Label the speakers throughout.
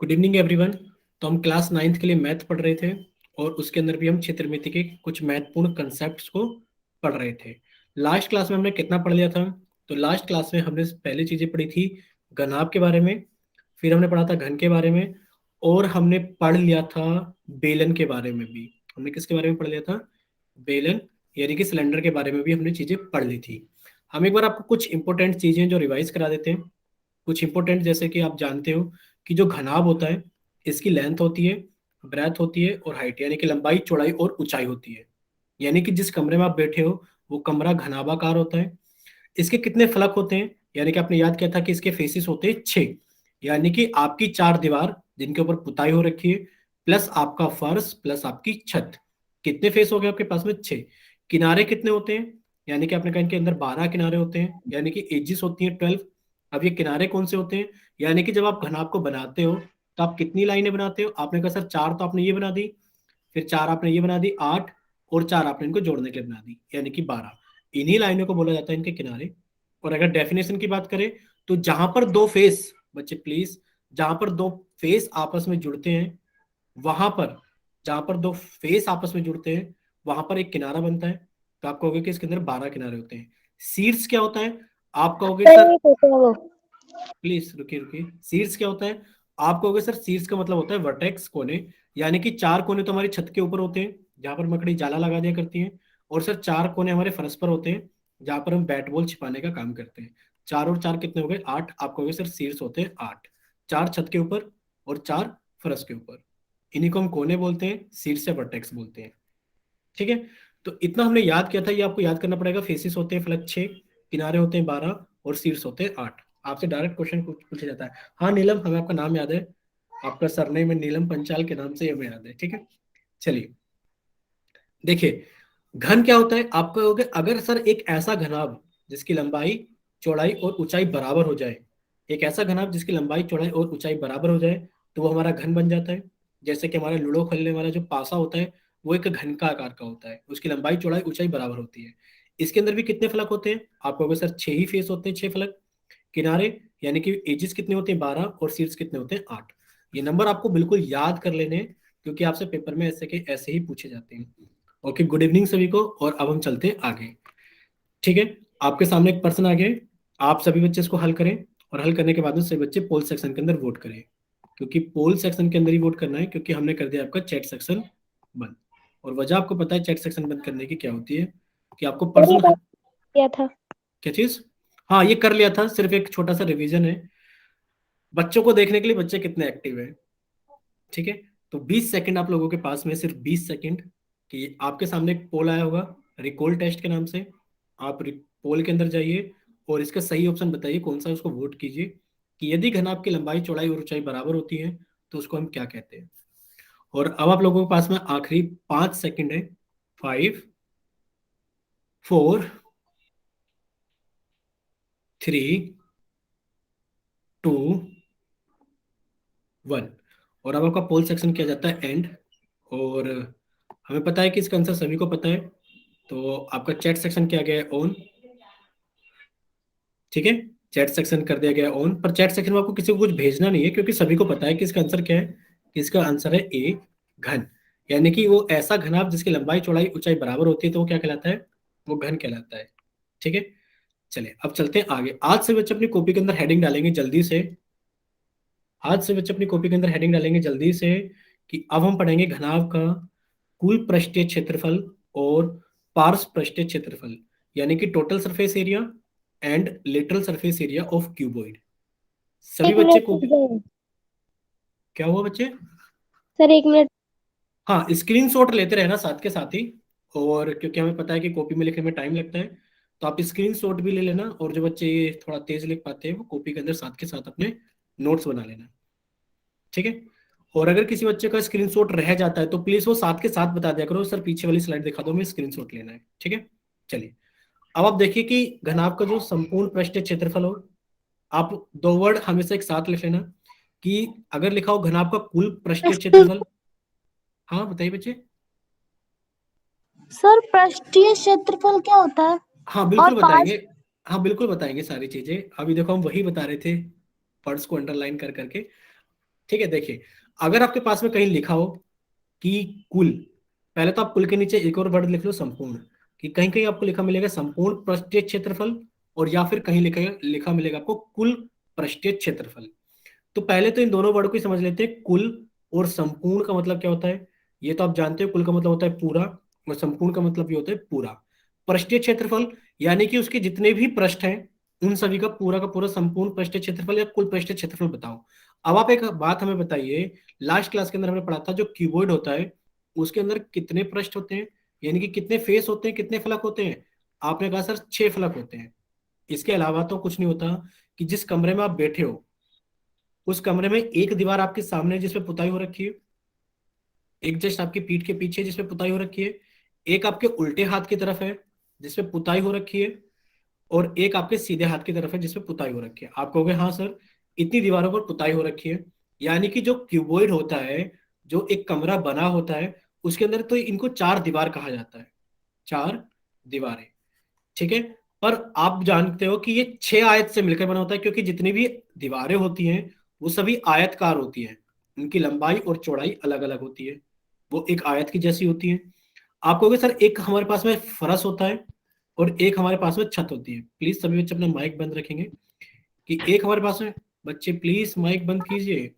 Speaker 1: Good evening everyone. तो हम class ninth के लिए मैथ पढ़ रहे थे और उसके अंदर भी हम क्षेत्रमिति के कुछ महत्वपूर्ण कंसेप्ट्स को पढ़ रहे थे। लास्ट क्लास में हमने कितना पढ़ लिया था? तो लास्ट क्लास में हमने पहली चीजें पढ़ी थी घनाभ के बारे में, फिर हमने पढ़ा था घन के बारे में, और हमने पढ़ लिया था बेलन के बारे में भी। हमने किसके बारे में पढ़ लिया था? बेलन, यानी कि सिलेंडर के बारे में भी हमने चीजें पढ़ ली थी। हम एक बार आपको कुछ इंपॉर्टेंट चीजें जो रिवाइज करा देते हैं। कुछ इंपॉर्टेंट, जैसे कि आप जानते हो कि जो घनाभ होता है इसकी लेंथ होती है, ब्रेथ होती है और हाइट, यानी कि लंबाई, चौड़ाई और ऊंचाई होती है। यानी कि जिस कमरे में आप बैठे हो वो कमरा घनाभाकार होता है। इसके कितने फलक होते हैं? यानी कि आपने याद किया था कि इसके फेसिस होते हैं 6। यानी कि आपकी 4 दीवार जिनके ऊपर पुताई हो रखी है, प्लस आपका फर्श, प्लस आपकी छत। कितने फेस हो गए आपके पास में? 6। किनारे कितने होते हैं? यानी कि आपने कहा इनके अंदर 12 किनारे होते हैं, यानी कि एजिस होती है 12। अब ये किनारे कौन से होते हैं? यानी कि जब आप घनाभ को बनाते हो तो आप कितनी लाइनें बनाते हो? आपने कहा सर 4, तो आपने ये बना दी, फिर 4 आपने ये बना दी, 8, और 4 आपने इनको जोड़ने के लिए बना दी, यानी कि 12। इन्हीं लाइनों को बोला जाता है इनके किनारे। और अगर डेफिनेशन की बात करें तो जहां पर दो फेस, बच्चे प्लीज, जहां पर दो फेस आपस में जुड़ते हैं, वहां पर, जहां पर दो फेस आपस में जुड़ते हैं वहां पर एक किनारा बनता है। तो आप कहोगे कि इसके अंदर 12 किनारे होते हैं। शीर्ष क्या होता है? आप कहोगे सर, प्लीज रुकिए रुकिए, शीर्ष क्या होता है? आप कहोगे सर शीर्ष का मतलब होता है वर्टेक्स, कोने। यानी कि 4 कोने तो हमारी छत के ऊपर होते हैं जहां पर मकड़ी जाला लगा दिया करती है, और सर 4 कोने हमारे फर्श पर होते हैं जहां पर हम बैट बॉल छिपाने का काम करते हैं। 4 और 4 कितने हो गए? 8। आप कहोगे सर शीर्ष होते हैं 8। 4 छत के ऊपर और 4 फर्श के ऊपर। इन्हीं को हम कोने बोलते हैं, शीर्ष या वर्टेक्स बोलते हैं। ठीक है, तो इतना हमने याद किया था, ये आपको याद करना पड़ेगा। फेसिस होते हैं फलक 6, किनारे होते हैं 12 और शीर्ष होते हैं 8। आपसे डायरेक्ट क्वेश्चन पूछा जाता है। हाँ नीलम, हमें आपका नाम याद है, आपका सरनेम में नीलम पंचाल के नाम से हमें याद है। ठीक है, चलिए देखिए, घन क्या होता है? आप कहोगे अगर सर एक ऐसा घनाभ जिसकी लंबाई, चौड़ाई और ऊंचाई बराबर हो जाए, एक ऐसा घनाभ जिसकी लंबाई, चौड़ाई और ऊंचाई बराबर हो जाए, तो वो हमारा घन बन जाता है। जैसे कि हमारा लूडो खेलने वाला जो पासा होता है वो एक घन का आकार का होता है, उसकी लंबाई, चौड़ाई, ऊंचाई बराबर होती है। इसके अंदर भी कितने फलक होते हैं? आप कहोगे सर 6 ही फेस होते हैं, 6 फलक। किनारे यानी कि एजिस कितने होते हैं? 12, और शीर्ष कितने होते हैं? 8। ये नंबर आपको बिल्कुल याद कर लेने हैं, क्योंकि आपसे पेपर में ऐसे के ऐसे ही पूछे जाते हैं। ओके, गुड इवनिंग सभी को, और अब हम चलते हैं आगे। ठीक है, आपके सामने एक पर्सन आ गए, आप सभी बच्चे इसको हल करें, और हल करने के बाद में सभी बच्चे पोल सेक्शन के अंदर वोट करें, क्योंकि पोल सेक्शन के अंदर ही वोट करना है, क्योंकि हमने कर दिया आपका चैट सेक्शन बंद। और वजह आपको पता है चैट सेक्शन बंद करने की क्या होती है, कि आपको पर्सनल,
Speaker 2: किया था।
Speaker 1: क्या चीज? हाँ ये कर लिया था, सिर्फ एक छोटा सा रिवीजन है बच्चों को देखने के लिए, बच्चे कितने एक्टिव है। ठीक है, तो 20 सेकंड आप लोगों के पास में, सिर्फ 20 सेकंड, कि आपके सामने एक पोल आया होगा रिकॉल टेस्ट के नाम से। आप पोल के अंदर जाइए और इसका सही ऑप्शन बताइए कौन सा है, उसको वोट कीजिए कि यदि घनाभ की लंबाई, चौड़ाई और ऊंचाई बराबर होती है तो उसको हम क्या कहते हैं। और अब आप लोगों के पास में आखिरी 5 सेकंड है। 5, 4, 3, 2, 1। और अब आपका पोल सेक्शन किया जाता है एंड। और हमें पता है कि इसका आंसर सभी को पता है, तो आपका चैट सेक्शन किया गया है ऑन। ठीक है, चैट सेक्शन कर दिया गया है ऑन, पर चैट सेक्शन में आपको किसी को कुछ भेजना नहीं है, क्योंकि सभी को पता है कि इसका आंसर क्या है। कि इसका आंसर है ए, घन। यानी कि वो ऐसा घनाभ जिसकी लंबाई, चौड़ाई, ऊंचाई बराबर होती है, तो वो क्या कहलाता है? वो घन कहलाता है। ठीक है, चलिए अब चलते हैं आगे। आज से बच्चे अपनी कॉपी के अंदर हेडिंग डालेंगे जल्दी से। आज से बच्चे अपनी कॉपी के अंदर हेडिंग डालेंगे जल्दी से, कि अब हम पढ़ेंगे घनाभ का कुल पृष्ठीय क्षेत्रफल और पार्श्व पृष्ठीय क्षेत्रफल, यानी कि total surface area and lateral surface area of cuboid. सभी
Speaker 2: एक
Speaker 1: बच्चे
Speaker 2: मिनट
Speaker 1: को,
Speaker 2: रुक जाओ।
Speaker 1: क्या हुआ बच्चे?
Speaker 2: Sir 1 minute.
Speaker 1: हाँ, स्क्रीनशॉट लेते रहना साथ के साथ ही, और क्योंकि हमें पता है कि कॉपी में लिखने में टाइम लगता है, तो आप स्क्रीनशॉट भी ले लेना, और जो बच्चे थोड़ा तेज लिख पाते हैं वो कॉपी के अंदर साथ के साथ अपने नोट्स बना लेना। ठीक है, और अगर किसी बच्चे का स्क्रीनशॉट रह जाता है तो प्लीज वो साथ के साथ बता दिया करो, सर पीछे वाली स्लाइड दिखा दो, हमें स्क्रीनशॉट लेना है। ठीक है, चलिए अब आप देखिए कि घनाभ का जो संपूर्ण पृष्ठीय क्षेत्रफल हो, आप 2 वर्ड हमेशा एक साथ लिख लेना, कि अगर लिखा हो घनाभ का कुल पृष्ठीय क्षेत्रफल। हाँ बताइए बच्चे।
Speaker 2: सर पृष्ठीय क्षेत्रफल क्या होता है?
Speaker 1: हाँ
Speaker 2: और
Speaker 1: बिल्कुल
Speaker 2: पास।
Speaker 1: बताएंगे, हाँ बिल्कुल बताएंगे सारी चीजें। अभी देखो हम वही बता रहे थे, वर्ड्स को अंडरलाइन कर करके। ठीक है, देखिए अगर आपके पास में कहीं लिखा हो कि कुल, पहले तो आप कुल के नीचे एक और वर्ड लिख लो संपूर्ण, कि कहीं कहीं आपको लिखा मिलेगा संपूर्ण पृष्ठीय क्षेत्रफल, और या फिर कहीं लिखा लिखा मिलेगा आपको कुल पृष्ठीय क्षेत्रफल। तो पहले तो इन दोनों वर्ड को ही समझ लेते हैं। कुल और संपूर्ण का मतलब क्या होता है, ये तो आप जानते हो, कुल का मतलब होता है पूरा, और संपूर्ण का मतलब ये होता है पूरा। पृष्ठीय क्षेत्रफल यानी कि उसके जितने भी पृष्ठ हैं उन सभी का पूरा संपूर्ण पृष्ठीय क्षेत्रफल या कुल पृष्ठीय क्षेत्रफल बताओ। अब आप एक बात हमें बताइए, लास्ट क्लास के अंदर हमने पढ़ा था जो क्यूबॉइड होता है उसके अंदर कितने पृष्ठ होते हैं, यानी कि कितने फेस होते हैं, कितने फलक होते हैं। आपने कहा सर 6 फलक होते हैं। इसके अलावा तो कुछ नहीं होता, कि जिस कमरे में आप बैठे हो उस कमरे में एक दीवार आपके सामने है जिसपे पुताई हो रखी है, एक जस्ट आपकी पीठ के पीछे जिसपे पुताई हो रखी है, एक आपके उल्टे हाथ की तरफ है जिसपे पुताई हो रखी है, और एक आपके सीधे हाथ की तरफ है जिसपे पुताई हो रखी है। आप कहोगे हाँ सर इतनी दीवारों पर पुताई हो रखी है, यानी कि जो क्यूबॉइड होता है, जो एक कमरा बना होता है उसके अंदर, तो इनको 4 दीवार कहा जाता है, 4 दीवारें। ठीक है, पर आप जानते हो कि ये 6 आयत से मिलकर बना होता है, क्योंकि जितनी भी दीवारें होती हैं वो सभी आयतकार होती हैं, उनकी लंबाई और चौड़ाई अलग अलग होती है, वो एक आयत की जैसी होती है। आप कहोगे सर एक हमारे पास में फरस होता है और एक हमारे पास में छत होती है। प्लीज सभी बच्चे अपना माइक बंद रखेंगे, कि एक हमारे पास में, बच्चे प्लीज माइक बंद कीजिए।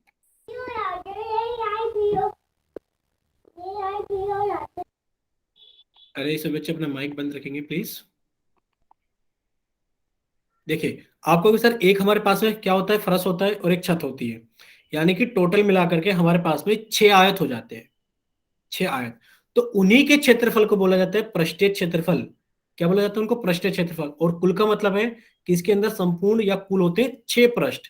Speaker 1: अरे सभी बच्चे अपना माइक बंद रखेंगे प्लीज। देखिए आपको भी सर एक हमारे पास में क्या होता है, फरस होता है और एक छत होती है, यानी कि टोटल मिला करके हमारे पास में 6 आयत हो जाते हैं, 6 आयत। तो उन्हीं के क्षेत्रफल को बोला जाता है पृष्ठीय क्षेत्रफल। क्या बोला जाता है उनको, पृष्ठीय क्षेत्रफल। और कुल का मतलब है कि इसके अंदर संपूर्ण या कुल होते हैं 6 पृष्ठ,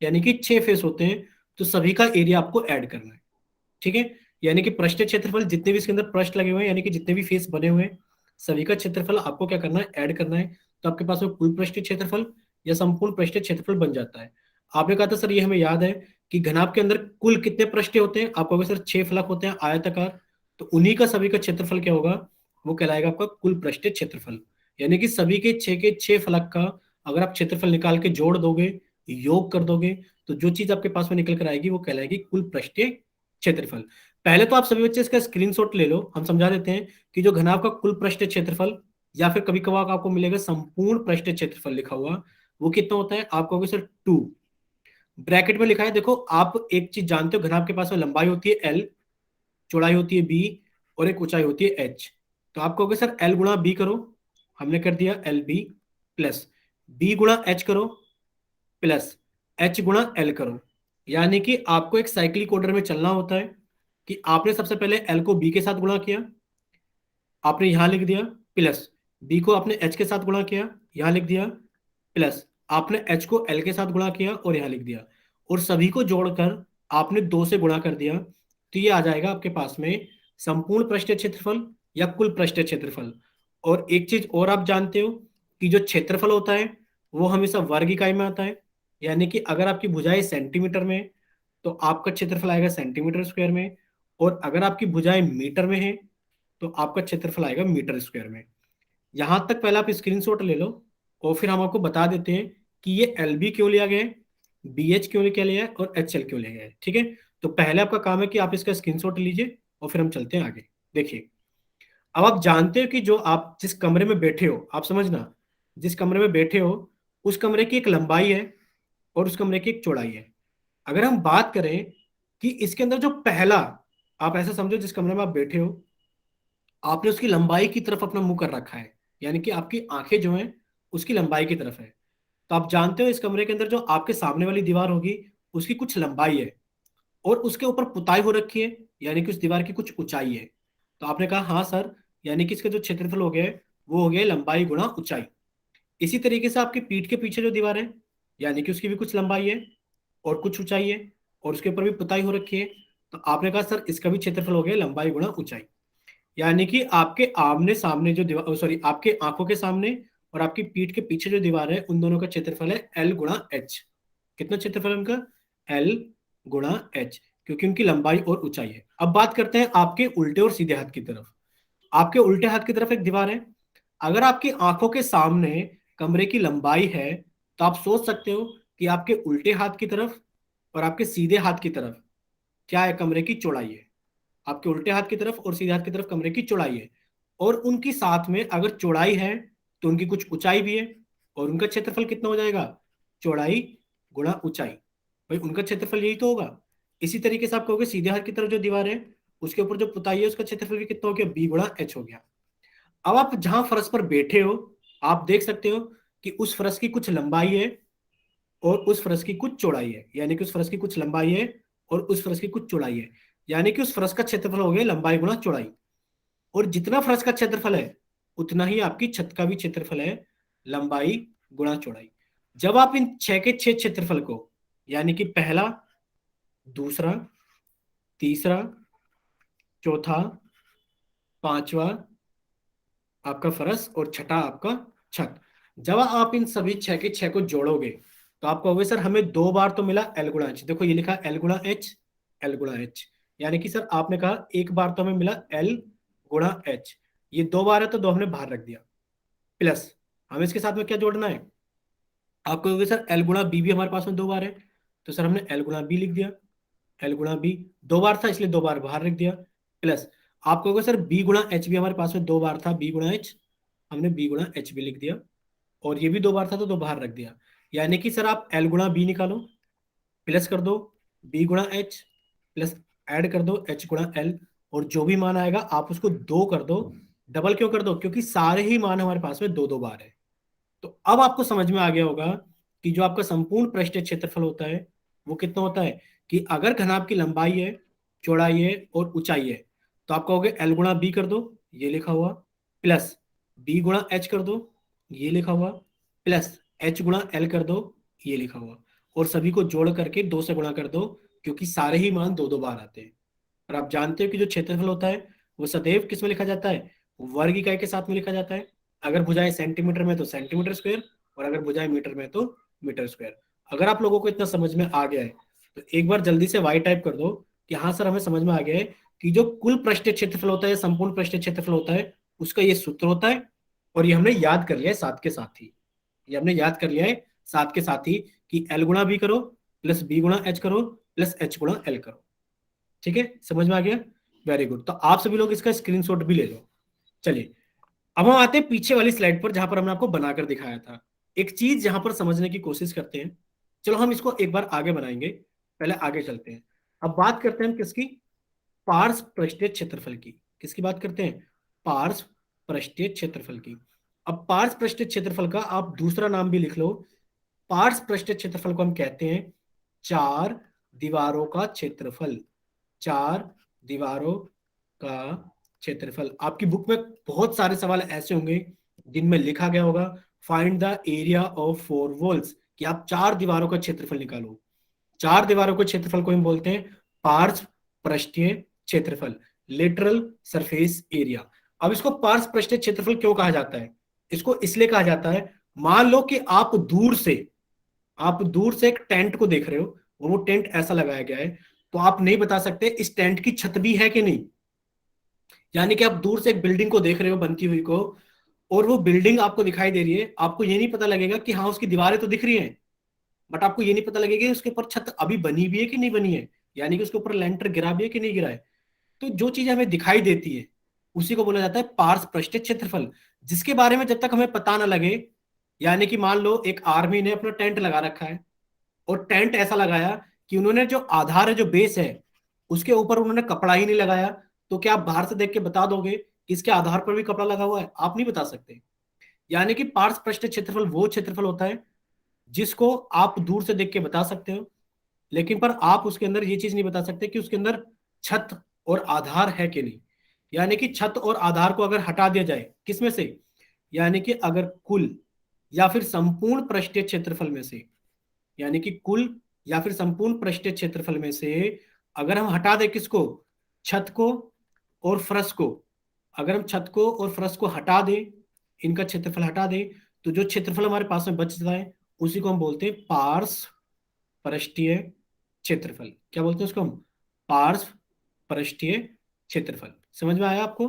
Speaker 1: यानी कि 6 फेस होते हैं, तो सभी का एरिया आपको ऐड करना है। ठीक है, यानी कि पृष्ठीय क्षेत्रफल जितने भी इसके अंदर पृष्ठ लगे हुए हैं, यानी कि जितने भी फेस बने हुए हैं, सभी का क्षेत्रफल आपको क्या करना है, ऐड करना है। तो आपके पास में कुल पृष्ठीय क्षेत्रफल या संपूर्ण पृष्ठीय क्षेत्रफल बन जाता है। आपने कहा था सर ये हमें याद है कि घनाभ के अंदर कुल कितने पृष्ठ होते हैं, आप कहोगे सर 6 फलक होते हैं आयताकार, तो उन्हीं का सभी का क्षेत्रफल क्या होगा, वो कहलाएगा आपका कुल पृष्ठीय क्षेत्रफल। यानी कि सभी के 6 फलक का अगर आप क्षेत्रफल निकाल के जोड़ दोगे, योग कर दोगे, तो जो चीज आपके पास में निकल कर आएगी वो कहलाएगी कुल पृष्ठीय क्षेत्रफल। पहले तो आप सभी बच्चे इसका स्क्रीनशॉट ले लो, हम समझा देते हैं कि जो घनाभ का कुल पृष्ठीय क्षेत्रफल, या फिर कभी कभार आपको मिलेगा संपूर्ण पृष्ठीय क्षेत्रफल लिखा हुआ, वो कितना होता है, आप कहोगे सर 2, ब्रैकेट में लिखा है। देखो आप एक चीज जानते हो, घनाभ के पास में लंबाई होती है L, चौड़ाई होती है B, और एक ऊंचाई होती है H। तो आप कहोगे सर L गुणा B करो, हमने कर दिया LB, प्लस B गुणा H करो, प्लस H गुणा L करो। यानी कि आपको एक साइक्लिक ऑर्डर में चलना होता है, कि आपने सबसे पहले L को B के साथ गुणा किया, आपने यहां लिख दिया, प्लस B को आपने H के साथ गुणा किया, यहां लिख दिया, प्लस आपने H को L के साथ गुणा किया और यहां लिख दिया, और सभी को जोड़कर आपने 2 से गुणा कर दिया। तो ये आ जाएगा आपके पास में संपूर्ण पृष्ठीय क्षेत्रफल या कुल पृष्ठीय क्षेत्रफल। और एक चीज और आप जानते हो कि जो क्षेत्रफल होता है वो हमेशा वर्ग इकाई में आता है, यानी कि अगर आपकी भुजाएं सेंटीमीटर में है तो आपका क्षेत्रफल आएगा सेंटीमीटर स्क्वायर में, और अगर आपकी भुजाएं मीटर में है तो आपका क्षेत्रफल आएगा मीटर स्क्वायर में। यहां तक पहले आप स्क्रीनशॉट ले लो, और फिर हम आपको बता देते हैं कि ये एल बी क्यों लिया गया है, बी एच क्यों लिया गया है, और एच एल क्यों लिया गया है। ठीक है, तो पहले आपका काम है कि आप इसका स्क्रीनशॉट लीजिए और फिर हम चलते हैं आगे। देखिए अब आप जानते हो कि जो आप जिस कमरे में बैठे हो, आप समझना, जिस कमरे में बैठे हो उस कमरे की एक लंबाई है और उस कमरे की एक चौड़ाई है। अगर हम बात करें कि इसके अंदर जो पहला, आप ऐसा समझो जिस कमरे में आप बैठे हो आपने उसकी लंबाई की तरफ अपना मुंह कर रखा है, यानी कि आपकी आंखें जो हैं उसकी लंबाई की तरफ है। तो आप जानते हो इस कमरे के अंदर जो आपके सामने वाली दीवार होगी उसकी कुछ लंबाई है, और उसके ऊपर पुताई हो रखी है, यानी कि उस दीवार की कुछ ऊंचाई है। तो आपने कहा हाँ सर, यानी कि इसका जो क्षेत्रफल हो गया है वो हो गया लंबाई गुणा ऊंचाई। इसी तरीके से आपकी पीठ के पीछे जो दीवार है, यानी कि उसकी भी कुछ लंबाई है और कुछ ऊंचाई है, और उसके ऊपर भी पुताई हो रखी है। तो आपने कहा सर इसका भी क्षेत्रफल हो गया लंबाई गुणा ऊंचाई। यानी कि आपके आमने सामने जो दीवार, सॉरी, आपके आंखों के सामने और आपकी पीठ के पीछे जो दीवार है उन दोनों का क्षेत्रफल है L गुणा H। कितना क्षेत्रफल है उनका, L गुणा H, क्योंकि उनकी लंबाई और ऊंचाई है। अब बात करते हैं आपके उल्टे और सीधे हाथ की तरफ। आपके उल्टे हाथ की तरफ एक दीवार है। अगर आपकी आंखों के सामने कमरे की लंबाई है तो आप सोच सकते हो कि आपके उल्टे हाथ की तरफ और आपके सीधे हाथ की तरफ क्या है, कमरे की चौड़ाई है। आपके उल्टे हाथ की तरफ और सीधे हाथ की तरफ कमरे की चौड़ाई है। और उनकी साथ में अगर चौड़ाई है तो उनकी कुछ ऊंचाई भी है। और उनका क्षेत्रफल कितना हो जाएगा, चौड़ाई गुणा ऊंचाई। भाई उनका क्षेत्रफल यही तो होगा। इसी तरीके से आप कहोगे सीधे हाथ की तरफ जो दीवार है उसके ऊपर जो पुताई है उसका क्षेत्रफल भी कितना हो गया, बी गुणा एच हो गया। अब आप जहां फर्श पर बैठे हो आप देख सकते हो कि उस फर्श की कुछ लंबाई है और उस फर्श की कुछ चौड़ाई है, यानी कि उस फर्श की कुछ लंबाई है और उस फर्श की कुछ चौड़ाई है। यानी कि उस फर्श का क्षेत्रफल हो गया लंबाई गुणा चौड़ाई। और जितना फर्श का क्षेत्रफल है उतना ही आपकी छत का भी क्षेत्रफल है, लंबाई गुणा चौड़ाई। जब आप इन छह के छह क्षेत्रफल को, यानी कि पहला, दूसरा, तीसरा, चौथा, पांचवा आपका फर्श और छठा आपका छत, जब आप इन सभी छह के छह को जोड़ोगे तो आप कहोगे सर हमें दो बार तो मिला एल गुणा एच। देखो ये लिखा एल गुणा एच, एल गुणा एच। यानी कि सर आपने कहा एक बार तो हमें मिला एल गुणा एच, ये दो बार है तो दो हमने बाहर रख दिया। प्लस हमें इसके साथ में क्या जोड़ना है, आप कहोगे सर एल गुणा बी भी हमारे पास में दो बार है, तो सर हमने एल गुणा बी लिख दिया। एल गुणा बी दो बार था इसलिए दो बार बाहर रख दिया। प्लस आप कहोगे सर बी गुणा एच भी हमारे पास में दो बार था, बी गुणा एच, हमने बी गुणा एच भी लिख दिया। और ये भी दो बार था तो दो बाहर रख दिया। यानी कि सर आप एल गुणा बी निकालो, प्लस कर दो बी गुणा एच, प्लस ऐड कर दो एच गुणा एल, और जो भी मान आएगा आप उसको दो कर दो। डबल क्यों कर दो, क्योंकि सारे ही मान हमारे पास में दो दो बार है। तो अब आपको समझ में आ गया होगा कि जो आपका संपूर्ण पृष्ठीय क्षेत्रफल होता है वो कितना होता है, कि अगर घनाभ की लंबाई है, चौड़ाई है और ऊंचाई है तो आप कहोगे एल गुणा बी कर दो, ये लिखा हुआ, प्लस बी गुणा एच कर दो, ये लिखा हुआ, प्लस एच गुणा एल कर दो, ये लिखा हुआ। और सभी को जोड़ करके दो से गुणा कर दो, क्योंकि सारे ही मान दो दो बार आते हैं। और आप जानते हो कि जो क्षेत्रफल होता है वो सदैव किस में लिखा जाता है, वर्ग इकाई के साथ में लिखा जाता है। अगर भुजाएं सेंटीमीटर में तो सेंटीमीटर स्क्वायर, और अगर भुजाएं मीटर में तो मीटर स्क्वायर। अगर आप लोगों को इतना समझ में आ गया है तो एक बार जल्दी से वाई टाइप कर दो कि हाँ सर हमें समझ में आ गया है कि जो कुल पृष्ठीय क्षेत्रफल होता है, संपूर्ण पृष्ठीय क्षेत्रफल होता है, उसका ये सूत्र होता है। और ये हमने याद कर लिया है साथ के साथ ही, ये हमने याद कर लिया है साथ के साथ ही, कि एल गुणा बी करो प्लस बी गुणा एच करो प्लस एच गुणा एल करो। ठीक है, समझ में आ गया, वेरी गुड। तो आप सभी लोग इसका स्क्रीनशॉट भी ले लो। चलिए अब हम आते हैं पीछे वाली स्लाइड पर जहां पर हमने आपको बनाकर दिखाया था। एक चीज जहां पर समझने की कोशिश करते हैं, चलो हम इसको एक बार आगे बनाएंगे, पहले आगे चलते हैं। अब बात करते हैं हम किसकी, पार्श्व पृष्ठीय क्षेत्रफल की। किसकी बात करते हैं, पार्श्व पृष्ठीय क्षेत्रफल की। अब पार्श्व पृष्ठीय क्षेत्रफल का आप दूसरा नाम भी लिख लो। पार्श्व पृष्ठीय क्षेत्रफल को हम कहते हैं चार दीवारों का क्षेत्रफल। चार दीवारों का क्षेत्रफल। आपकी बुक में बहुत सारे सवाल ऐसे होंगे जिनमें लिखा गया होगा find the area of four walls, कि आप चार दीवारों का क्षेत्रफल निकालो। चार दीवारों के क्षेत्रफल को हम बोलते हैं पार्श्व पृष्ठीय क्षेत्रफल, लेटरल सरफेस एरिया। अब इसको पार्श्व पृष्ठीय क्षेत्रफल क्यों कहा जाता है, इसको इसलिए कहा जाता है, मान लो कि आप दूर से एक टेंट को देख रहे हो और वो टेंट ऐसा लगाया गया है, तो आप नहीं बता सकते इस टेंट की छत भी है कि नहीं। यानी कि आप दूर से एक बिल्डिंग को देख रहे हो बनती हुई को, और वो बिल्डिंग आपको दिखाई दे रही है, आपको ये नहीं पता लगेगा कि हाँ उसकी दीवारें तो दिख रही हैं, बट आपको ये नहीं पता लगेगा कि उसके ऊपर छत अभी बनी भी है कि नहीं बनी है, यानी कि उसके ऊपर लेंटर गिरा भी है कि नहीं गिरा है। तो जो चीज हमें दिखाई देती है उसी को बोला जाता है पार्श्व पृष्ठीय क्षेत्रफल, जिसके बारे में जब तक हमें पता ना लगे। यानी कि मान लो एक आर्मी ने अपना टेंट लगा रखा है, और टेंट ऐसा लगाया कि उन्होंने जो आधार है, जो बेस है, उसके ऊपर उन्होंने कपड़ा ही नहीं लगाया, तो क्या आप बाहर से देख के बता दोगे कि इसके आधार पर भी कपड़ा लगा हुआ है, आप नहीं बता सकते। यानी कि पार्श्व पृष्ठीय क्षेत्रफल वो क्षेत्रफल होता है जिसको आप दूर से देख के बता सकते हो, लेकिन पर आप उसके अंदर ये चीज नहीं बता सकते कि उसके अंदर छत और आधार है कि नहीं। यानी कि छत और आधार को अगर हटा दिया जाए किसमें से, यानी कि अगर कुल या फिर संपूर्ण पृष्ठीय क्षेत्रफल में से, यानी कि कुल या फिर संपूर्ण पृष्ठीय क्षेत्रफल में से अगर हम हटा दें किसको, छत को और फर्श को, अगर हम छत को और फर्श को हटा दें, इनका क्षेत्रफल हटा दें, तो जो क्षेत्रफल हमारे पास में बचता है उसी को हम बोलते हैं पार्श्व पृष्ठीय क्षेत्रफल। क्या बोलते हैं उसको हम, पार्श्व पृष्ठीय क्षेत्रफल। समझ में आया आपको,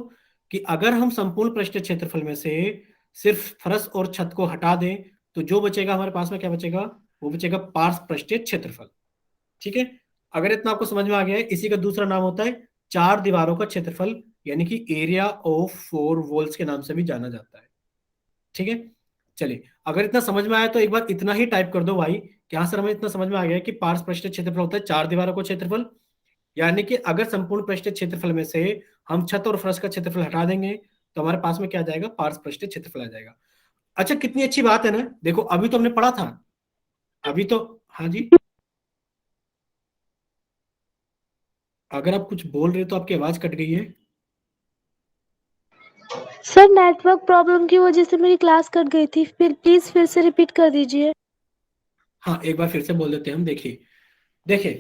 Speaker 1: कि अगर हम संपूर्ण पृष्ठीय क्षेत्रफल में से सिर्फ फर्श और छत को हटा दें तो जो बचेगा हमारे पास में क्या बचेगा, वो बचेगा पार्श्व पृष्ठीय क्षेत्रफल। ठीक है, अगर इतना आपको समझ में आ गया है, इसी का दूसरा नाम होता है चार दीवारों का क्षेत्रफल, यानी कि एरिया ऑफ फोर वॉल्स के नाम से भी जाना जाता है। ठीक है, चलिए, अगर इतना समझ में आया तो एक बार इतना ही टाइप कर दो भाई कि हाँ सर हमें इतना समझ में आ गया है कि पार्श्व पृष्ठीय क्षेत्रफल होता है चार दीवारों का क्षेत्रफल, यानी कि अगर संपूर्ण पृष्ठीय क्षेत्रफल में से हम छत और फर्श का क्षेत्रफल हटा देंगे तो हमारे पास में क्या आ जाएगा, पार्श्व पृष्ठीय क्षेत्रफल आ जाएगा। अच्छा, कितनी अच्छी बात है ना, देखो अभी तो हमने पढ़ा था, अभी तो, हाँ जी, अगर आप कुछ बोल रहे हो तो आपकी आवाज कट गई है।
Speaker 2: सर नेटवर्क प्रॉब्लम की वजह से मेरी क्लास कट गई थी, फिर प्लीज फिर से रिपीट कर दीजिए।
Speaker 1: हाँ, एक बार फिर से बोल देते हैं हम, देखिए, देखिए,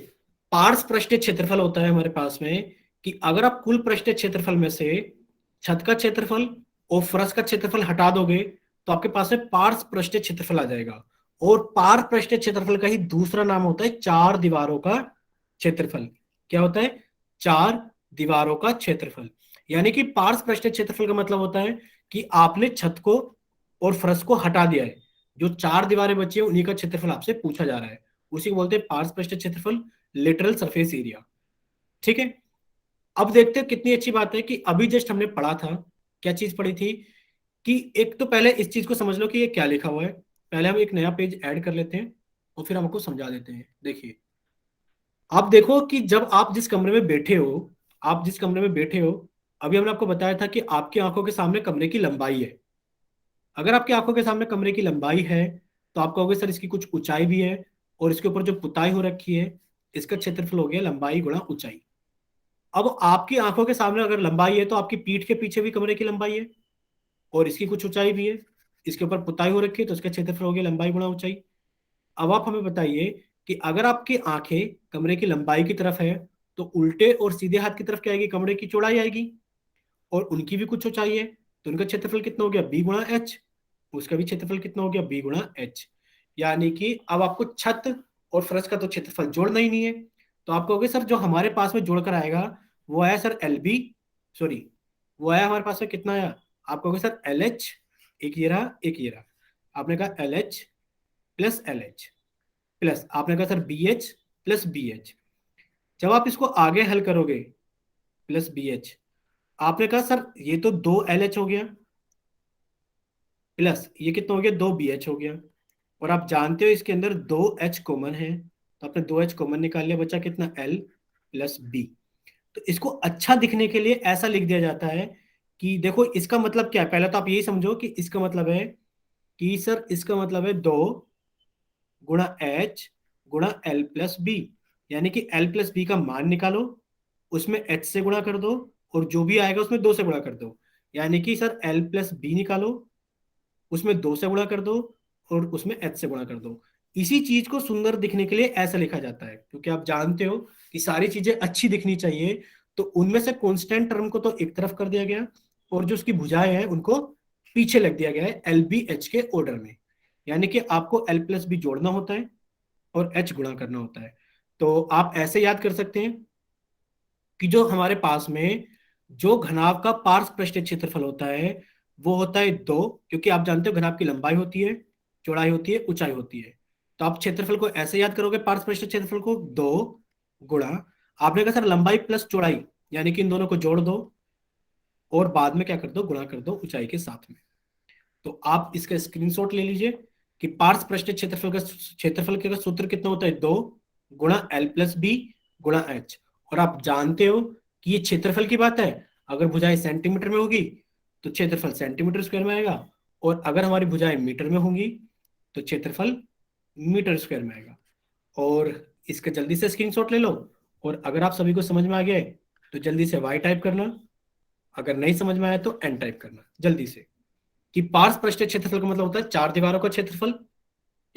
Speaker 1: पार्श्व पृष्ठीय क्षेत्रफल होता है हमारे पास में कि अगर आप कुल पृष्ठीय क्षेत्रफल में से छत का क्षेत्रफल और फर्श का क्षेत्रफल हटा दोगे तो आपके पास में पार्श्व पृष्ठीय क्षेत्रफल आ जाएगा। और पार्श्व पृष्ठीय क्षेत्रफल का ही दूसरा नाम होता है चार दीवारों का क्षेत्रफल। क्या होता है, चार दीवारों का क्षेत्रफल। यानी कि पार्श्व पृष्ठीय क्षेत्रफल का मतलब होता है कि आपने छत को और फर्श को हटा दिया है, जो चार दीवारें बची है उन्हीं का क्षेत्रफल आपसे पूछा जा रहा है, उसी को बोलते हैं पार्श्व पृष्ठीय क्षेत्रफल, लिटरल सरफेस एरिया। ठीक है, अब देखते हैं कितनी अच्छी बात है कि अभी जस्ट हमने पढ़ा था, क्या चीज पढ़ी थी, कि एक तो पहले इस चीज को समझ लो कि ये क्या लिखा हुआ है। पहले हम एक नया पेज ऐड कर लेते हैं और फिर हम आपको समझा देते हैं। देखिए, आप देखो कि जब आप जिस कमरे में बैठे हो, आप जिस कमरे में बैठे हो, अभी हमने आपको बताया था कि आपकी आंखों के सामने कमरे की लंबाई है। अगर आपकी आंखों के सामने कमरे की लंबाई है तो आप कहोगे सर इसकी कुछ ऊंचाई भी है, और इसके ऊपर जो पुताई हो रखी है इसका क्षेत्रफल हो गया लंबाई गुणा ऊंचाई। अब आपकी आंखों के सामने अगर लंबाई है तो आपकी पीठ के पीछे भी कमरे की लंबाई है और इसकी कुछ ऊंचाई भी है, इसके ऊपर पुताई हो रखी है तो इसका क्षेत्रफल हो गया लंबाई गुणा ऊंचाई। अब आप हमें बताइए कि अगर आपकी आंखें कमरे की लंबाई की तरफ है तो उल्टे और सीधे हाथ की तरफ क्या आएगी, कमरे की चौड़ाई आएगी, और उनकी भी कुछ ऊंचाई है तो उनका क्षेत्रफल कितना हो गया, बी गुणा एच, उसका भी क्षेत्रफल कितना हो गया, बी गुणा एच। यानी कि अब आपको छत और फर्श का तो क्षेत्रफल जोड़ना ही नहीं है, तो आप कहोगे सर जो हमारे पास में जोड़कर आएगा वो है सर एल बी, सॉरी, वो है हमारे पास में कितना आया, आप कहोगे सर एल एच, एक ये रहा एक ये रहा, आपने कहा L H plus L H, plus आपने कहा sir B H plus B H. जब आप इसको आगे हल करोगे, प्लस बी एच, आपने कहा सर ये तो दो एल एच हो गया, प्लस ये कितना हो गया, दो बी एच हो गया, और आप जानते हो इसके अंदर दो एच कॉमन है, तो आपने दो एच कॉमन निकाल लिया, बचा कितना, एल प्लस बी। तो इसको अच्छा दिखने के लिए ऐसा लिख दिया जाता है कि देखो इसका मतलब क्या है, पहले तो आप यही समझो कि इसका मतलब है कि सर इसका मतलब है दो गुणा एच गुणा एल प्लस बी, यानी कि एल प्लस बी का मान निकालो, उसमें एच से गुणा कर दो, और जो भी आएगा उसमें दो से गुणा कर दो, यानी कि सर एल प्लस बी निकालो, उसमें दो से गुणा कर दो और उसमें एच से गुणा कर दो। इसी चीज को सुंदर दिखने के लिए ऐसा लिखा जाता है, क्योंकि आप जानते हो कि सारी चीजें अच्छी दिखनी चाहिए, तो उनमें से कांस्टेंट टर्म को तो एक तरफ कर दिया गया और जो उसकी भुजाएं हैं उनको पीछे लग दिया गया है एल बी एच के ऑर्डर में। यानी कि आपको एल प्लस बी जोड़ना होता है और एच गुणा करना होता है। तो आप ऐसे याद कर सकते हैं कि जो हमारे पास में जो घनाभ का पार्श्व पृष्ठीय क्षेत्रफल होता है वो होता है दो, क्योंकि आप जानते हो घनाभ की लंबाई होती है, चौड़ाई होती है, ऊंचाई होती है। तो आप क्षेत्रफल को ऐसे याद करोगे, पार्श्व पृष्ठीय क्षेत्रफल को दो गुणा, आपने कहा सर लंबाई प्लस चौड़ाई, यानी कि इन दोनों को जोड़ दो और बाद में क्या कर दो, गुणा कर दो ऊंचाई के साथ में। तो आप इसका स्क्रीनशॉट ले लीजिए कि पार्श्व पृष्ठीय क्षेत्रफल का सूत्र कितना होता है, दो गुणा एल प्लस बी गुणा एच। और आप जानते हो कि ये क्षेत्रफल की बात है, अगर भुजाएं सेंटीमीटर में होगी तो क्षेत्रफल सेंटीमीटर स्क्वायर में आएगा, और अगर हमारी भुजाएं मीटर में होंगी तो क्षेत्रफल मीटर स्क्वायर में आएगा। और इसका जल्दी से स्क्रीनशॉट ले लो, और अगर आप सभी को समझ में आ गया है तो जल्दी से वाई टाइप करना, अगर नहीं समझ में आया तो एन टाइप करना जल्दी से। कि पार्श्व पृष्ठीय क्षेत्रफल का मतलब होता है चार दीवारों का क्षेत्रफल,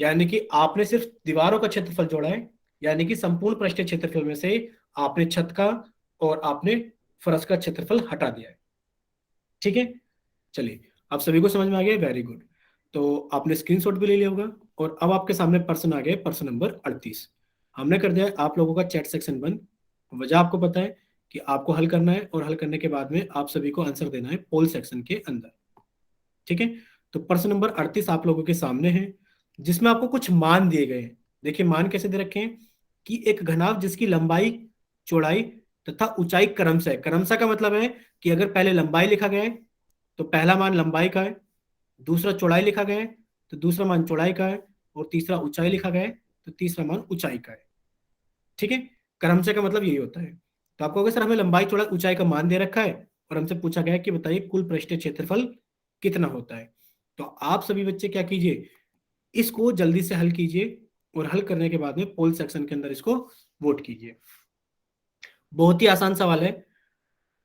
Speaker 1: यानी कि आपने सिर्फ दीवारों का क्षेत्रफल जोड़ा है, यानी कि संपूर्ण पृष्ठीय क्षेत्रफल में से आपने छत का और आपने फर्श का क्षेत्रफल हटा दिया है। ठीक है, चलिए, आप सभी को समझ में आ गया, वेरी गुड। तो आपने स्क्रीनशॉट भी ले लिया होगा, और अब आपके सामने प्रश्न आ गए, प्रश्न नंबर 38। हमने कर दिया है आप लोगों का चैट सेक्शन बंद। वजह आपको पता है कि आपको हल करना है, और हल करने के बाद में आप सभी को आंसर देना है पोल सेक्शन के अंदर। ठीक है, तो प्रश्न नंबर 38 आप लोगों के सामने है, जिसमें आपको कुछ मान दिए गए हैं। देखिए मान कैसे दे रखे हैं, कि एक घनाभ जिसकी लंबाई, चौड़ाई तथा ऊंचाई क्रमशः, क्रमशः का मतलब है कि अगर पहले लंबाई लिखा गया है तो पहला मान लंबाई का है, दूसरा चौड़ाई लिखा गया है तो दूसरा मान चौड़ाई का है, और तीसरा ऊंचाई लिखा गया है तो तीसरा मान ऊंचाई का है। ठीक है, क्रमशः का मतलब यही होता है। तो आपको अगर सर हमें लंबाई चौड़ाई ऊंचाई का मान दे रखा है और हमसे पूछा गया है कि बताइए कुल पृष्ठीय क्षेत्रफल कितना होता है, तो आप सभी बच्चे क्या कीजिए, इसको जल्दी से हल कीजिए और हल करने के बाद में पोल सेक्शन के अंदर इसको वोट कीजिए। बहुत ही आसान सवाल है,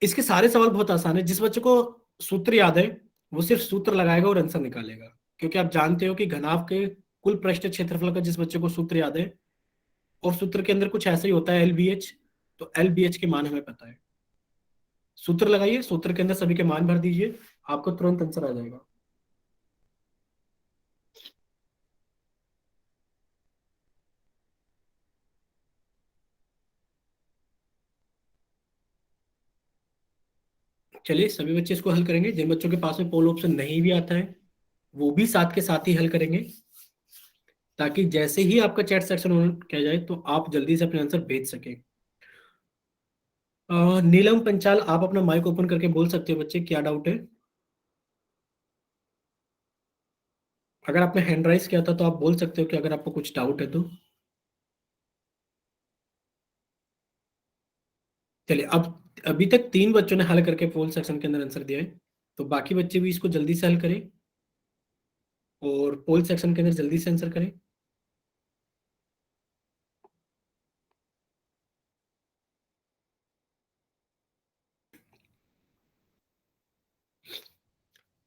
Speaker 1: इसके सारे सवाल बहुत आसान है। जिस बच्चे को सूत्र याद है वो सिर्फ सूत्र लगाएगा और आंसर निकालेगा, क्योंकि आप जानते हो कि घनाभ के कुल पृष्ठ क्षेत्रफल का जिस बच्चे को सूत्र याद है, और सूत्र के अंदर कुछ ऐसा ही होता है LBH, तो LBH के मान हमें पता है। सूत्र लगाइए, सूत्र के अंदर सभी के मान भर दीजिए, आपको तुरंत आंसर आ जाएगा। चलिए सभी बच्चे इसको हल करेंगे। जिन बच्चों के पास में पोल ऑप्शन नहीं भी आता है वो भी साथ के साथ ही हल करेंगे, ताकि जैसे ही आपका चैट सेक्शन ऑन किया जाए तो आप जल्दी से अपने आंसर भेज सके। नीलम पंचाल, आप अपना माइक ओपन करके बोल सकते हो बच्चे, क्या डाउट है? अगर आपने हैंड राइज किया था तो आप बोल सकते हो कि अगर आपको कुछ डाउट है तो। चलिए, अब अभी तक 3 बच्चों ने हल करके पोल सेक्शन के अंदर आंसर दिया है, तो बाकी बच्चे भी इसको जल्दी से हल करें और पोल सेक्शन के अंदर जल्दी से आंसर करें।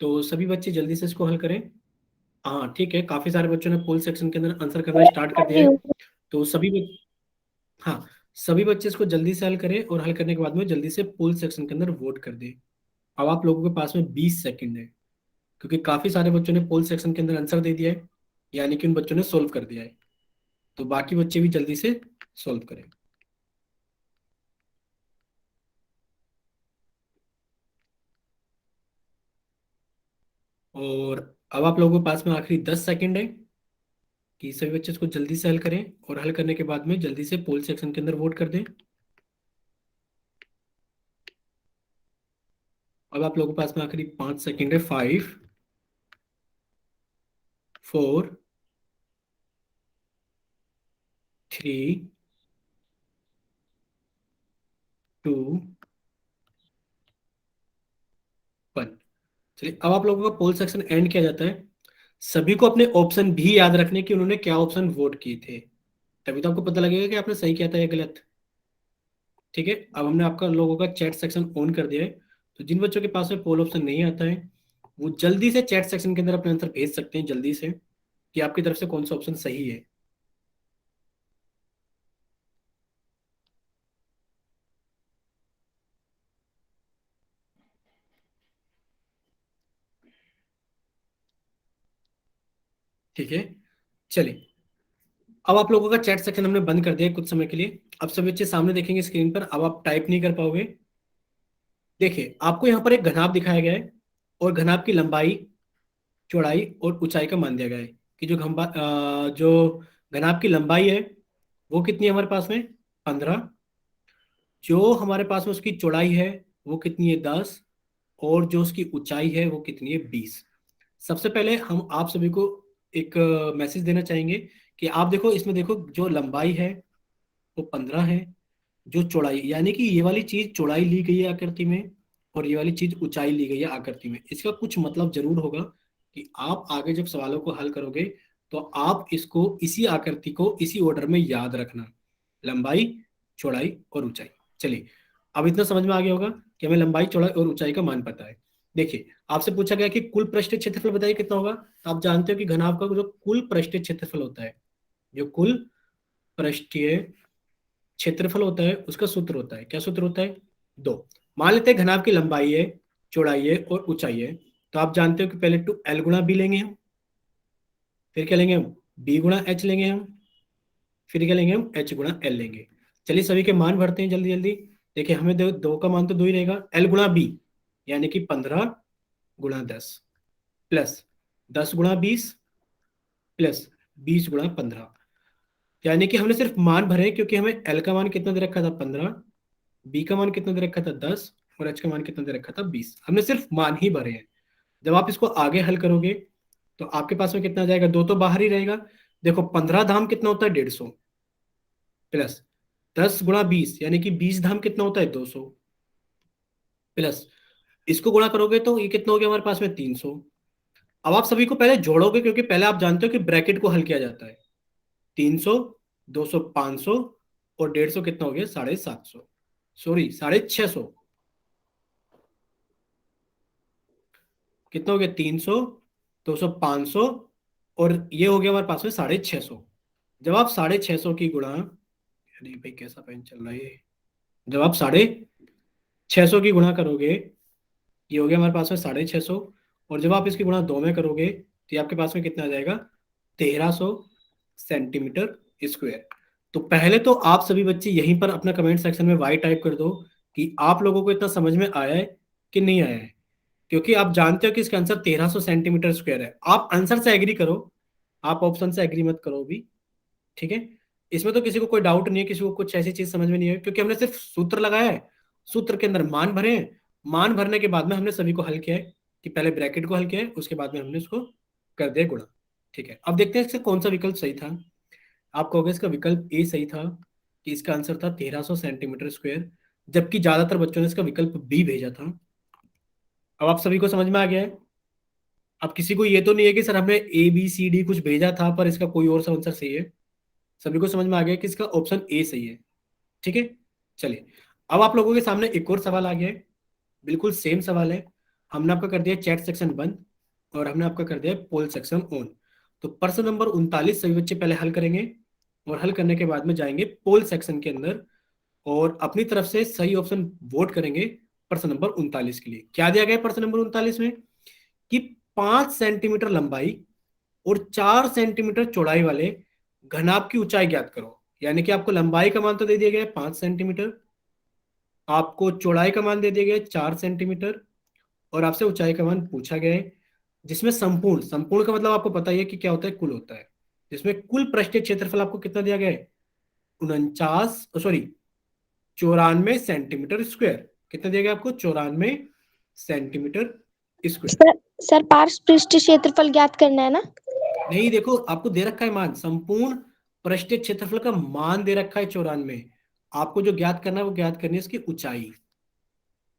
Speaker 1: तो सभी बच्चे जल्दी से इसको हल करें। हाँ ठीक है, काफी सारे बच्चों ने पोल सेक्शन के अंदर आंसर करना स्टार्ट कर
Speaker 2: कर
Speaker 1: दिया
Speaker 2: रही
Speaker 1: है।
Speaker 2: हूँ।
Speaker 1: तो हाँ, सभी बच्चे इसको जल्दी से हल करें और हल करने के बाद में जल्दी से पोल सेक्शन के अंदर वोट कर दें। अब आप लोगों के पास में 20 सेकंड है, क्योंकि काफी सारे बच्चों ने पोल सेक्शन के अंदर आंसर दे दिया है, यानी कि उन बच्चों ने सोल्व कर दिया है। तो बाकी बच्चे भी जल्दी से सोल्व करें। और अब आप लोगों के पास में आखिरी 10 सेकंड है कि सभी बच्चे इसको जल्दी से हल करें और हल करने के बाद में जल्दी से पोल सेक्शन के अंदर वोट कर दें। अब आप लोगों के पास में आखिरी 5 सेकंड है। 5, 4, 3, 2, 1। चलिए, अब आप लोगों का पोल सेक्शन एंड किया जाता है। सभी को अपने ऑप्शन भी याद रखने कि उन्होंने क्या ऑप्शन वोट किए थे, तभी तो आपको पता लगेगा कि आपने सही किया था या गलत। ठीक है, अब हमने आपका लोगों का चैट सेक्शन ऑन कर दिया है। तो जिन बच्चों के पास में पोल ऑप्शन नहीं आता है वो जल्दी से चैट सेक्शन के अंदर अपने आंसर भेज सकते हैं जल्दी से, कि आपकी तरफ से कौन सा ऑप्शन सही है। ठीक है, चलिए, अब आप लोगों का चैट सेक्शन हमने बंद कर दिया है कुछ समय के लिए। अब सभी बच्चे सामने देखेंगे स्क्रीन पर, अब आप टाइप नहीं कर पाओगे। देखिए, आपको यहाँ पर एक घनाभ दिखाया गया है और घनाभ की लंबाई, चौड़ाई और ऊंचाई का मान दिया गया है कि जो घनाभ की लंबाई है वो कितनी है हमारे पास में, 15। जो हमारे पास में उसकी चौड़ाई है वो कितनी है, 10। और जो उसकी ऊंचाई है वो कितनी है, 20। सबसे पहले हम आप सभी को एक मैसेज देना चाहेंगे कि आप देखो, इसमें देखो, जो लंबाई है वो 15 है, जो चौड़ाई, यानी कि ये वाली चीज चौड़ाई ली गई है आकृति में और ये वाली चीज ऊंचाई ली गई है आकृति में। इसका कुछ मतलब जरूर होगा कि आप आगे जब सवालों को हल करोगे तो आप इसको इसी आकृति को इसी ऑर्डर में याद रखना, लंबाई, चौड़ाई और ऊंचाई। चलिए, अब इतना समझ में आ गया होगा कि हमें लंबाई, चौड़ाई और ऊंचाई का मान पता है। देखिए, आपसे पूछा गया कि कुल पृष्ठीय क्षेत्रफल बताइए कितना होगा, तो आप जानते हो कि घनाभ का जो कुल पृष्ठीय क्षेत्रफल होता है, जो कुल पृष्ठीय क्षेत्रफल होता है उसका सूत्र होता है, क्या सूत्र होता है, 2। मान लेते हैं घनाभ की लंबाई है, चौड़ाई है और ऊंचाई है, तो आप जानते हो कि पहले टू L गुणा बी लेंगे हम, फिर क्या लेंगे हम, B गुणा H लेंगे हम, फिर क्या लेंगे हम, H गुणा L लेंगे। चलिए सभी के मान भरते हैं जल्दी जल्दी। देखिए, हमें दो का मान तो दो ही रहेगा, L गुणा बी यानी कि 15 गुणा 10 प्लस 10 गुणा 20 प्लस 20 गुणा 15। यानी कि हमने सिर्फ मान भरे, क्योंकि हमें एल का मान कितना दे रखा था 15, बी का मान कितना दे रखा था 10, और एच का मान कितना दे रखा था 20। हमने सिर्फ मान ही भरे हैं। जब आप इसको आगे हल करोगे तो आपके पास में कितना आ जाएगा, दो तो बाहर ही रहेगा। देखो 15 धाम कितना होता है 150, प्लस 10 × 20 यानी कि 20 धाम कितना होता है 200, प्लस इसको गुणा करोगे तो ये कितना हो गया हमारे पास में 300। अब आप सभी को पहले जोड़ोगे, क्योंकि पहले आप जानते हो कि ब्रैकेट को हल किया जाता है। 300, 200, 500 और 150 कितना हो गया 750, सॉरी 650। कितना हो गया 300, 200, 500 और ये हो गया हमारे पास में 650। जब आप 650 की गुणा, अरे भाई कैसा पेन चल रहा है ये। जब आप 650 की गुणा करोगे, ये हो गया हमारे पास में 650, और जब आप इसकी गुणा दो में करोगे तो ये आपके पास में कितना आ जाएगा 1300 सेंटीमीटर स्क्वायर। तो पहले तो आप सभी बच्चे यहीं पर अपना कमेंट सेक्शन में वाई टाइप कर दो कि आप लोगों को इतना समझ में आया है कि नहीं आया है, क्योंकि आप जानते हो कि इसका आंसर 1300 सेंटीमीटर स्क्वायर है। आप आंसर से एग्री करो, आप ऑप्शन से एग्री मत करो भी, ठीक है। इसमें तो किसी को कोई डाउट नहीं है, किसी को कुछ ऐसी चीज समझ में नहीं है, क्योंकि हमने सिर्फ सूत्र लगाया है, सूत्र के अंदर मान भरे हैं, मान भरने के बाद में हमने सभी को हल किया है, कि पहले ब्रैकेट को हल किया है उसके बाद में हमने उसको कर दिया गुणा। ठीक है, अब देखते हैं इसका कौन सा विकल्प सही था। आप कहोगे इसका विकल्प ए सही था, कि इसका आंसर था 1300 सेंटीमीटर स्क्वायर, जबकि ज्यादातर बच्चों ने इसका विकल्प बी भेजा था। अब आप सभी को समझ में आ गया है। अब किसी को ये तो नहीं है कि सर हमने ए बी सी डी कुछ भेजा था पर इसका कोई और सा आंसर सही है। सभी को समझ में आ गया कि इसका ऑप्शन ए सही है। ठीक है, चलिए अब आप लोगों के सामने एक और सवाल आ गया है, बिल्कुल सेम सवाल है। हमने आपका कर दिया चैट सेक्शन बंद, और हमने आपका कर दिया पोल सेक्शन ऑन। तो प्रश्न नंबर 39 सभी बच्चे पहले हल करेंगे, और हल करने के बाद में जाएंगे पोल सेक्शन के अंदर, और अपनी तरफ से सही ऑप्शन वोट करेंगे प्रश्न नंबर 39 के लिए। क्या दिया गया है प्रश्न नंबर 39 में, कि 5 सेंटीमीटर लंबाई और 4 सेंटीमीटर चौड़ाई वाले घनाभ की ऊंचाई ज्ञात करो। यानी कि आपको लंबाई का मान तो दे दिया गया है 5 सेंटीमीटर, आपको चौड़ाई का मान दे दिया गया है 4 सेंटीमीटर, और आपसे ऊंचाई का मान पूछा गया है, जिसमें संपूर्ण, संपूर्ण का मतलब आपको पता ही है कि क्या होता है, कुल होता है। जिसमें कुल पृष्ठीय क्षेत्रफल आपको कितना दिया गया है, 49, सॉरी 94 सेंटीमीटर स्क्वायर। कितना दिया गया आपको, 94 सेंटीमीटर स्क्वायर।
Speaker 2: सर सर पार्श्व पृष्ठ क्षेत्रफल ज्ञात करना है ना?
Speaker 1: नहीं, देखो आपको दे रखा है मान, संपूर्ण पृष्ठीय क्षेत्रफल का मान दे रखा है 94। आपको जो ज्ञात करना है वो ज्ञात करनी है इसकी ऊंचाई।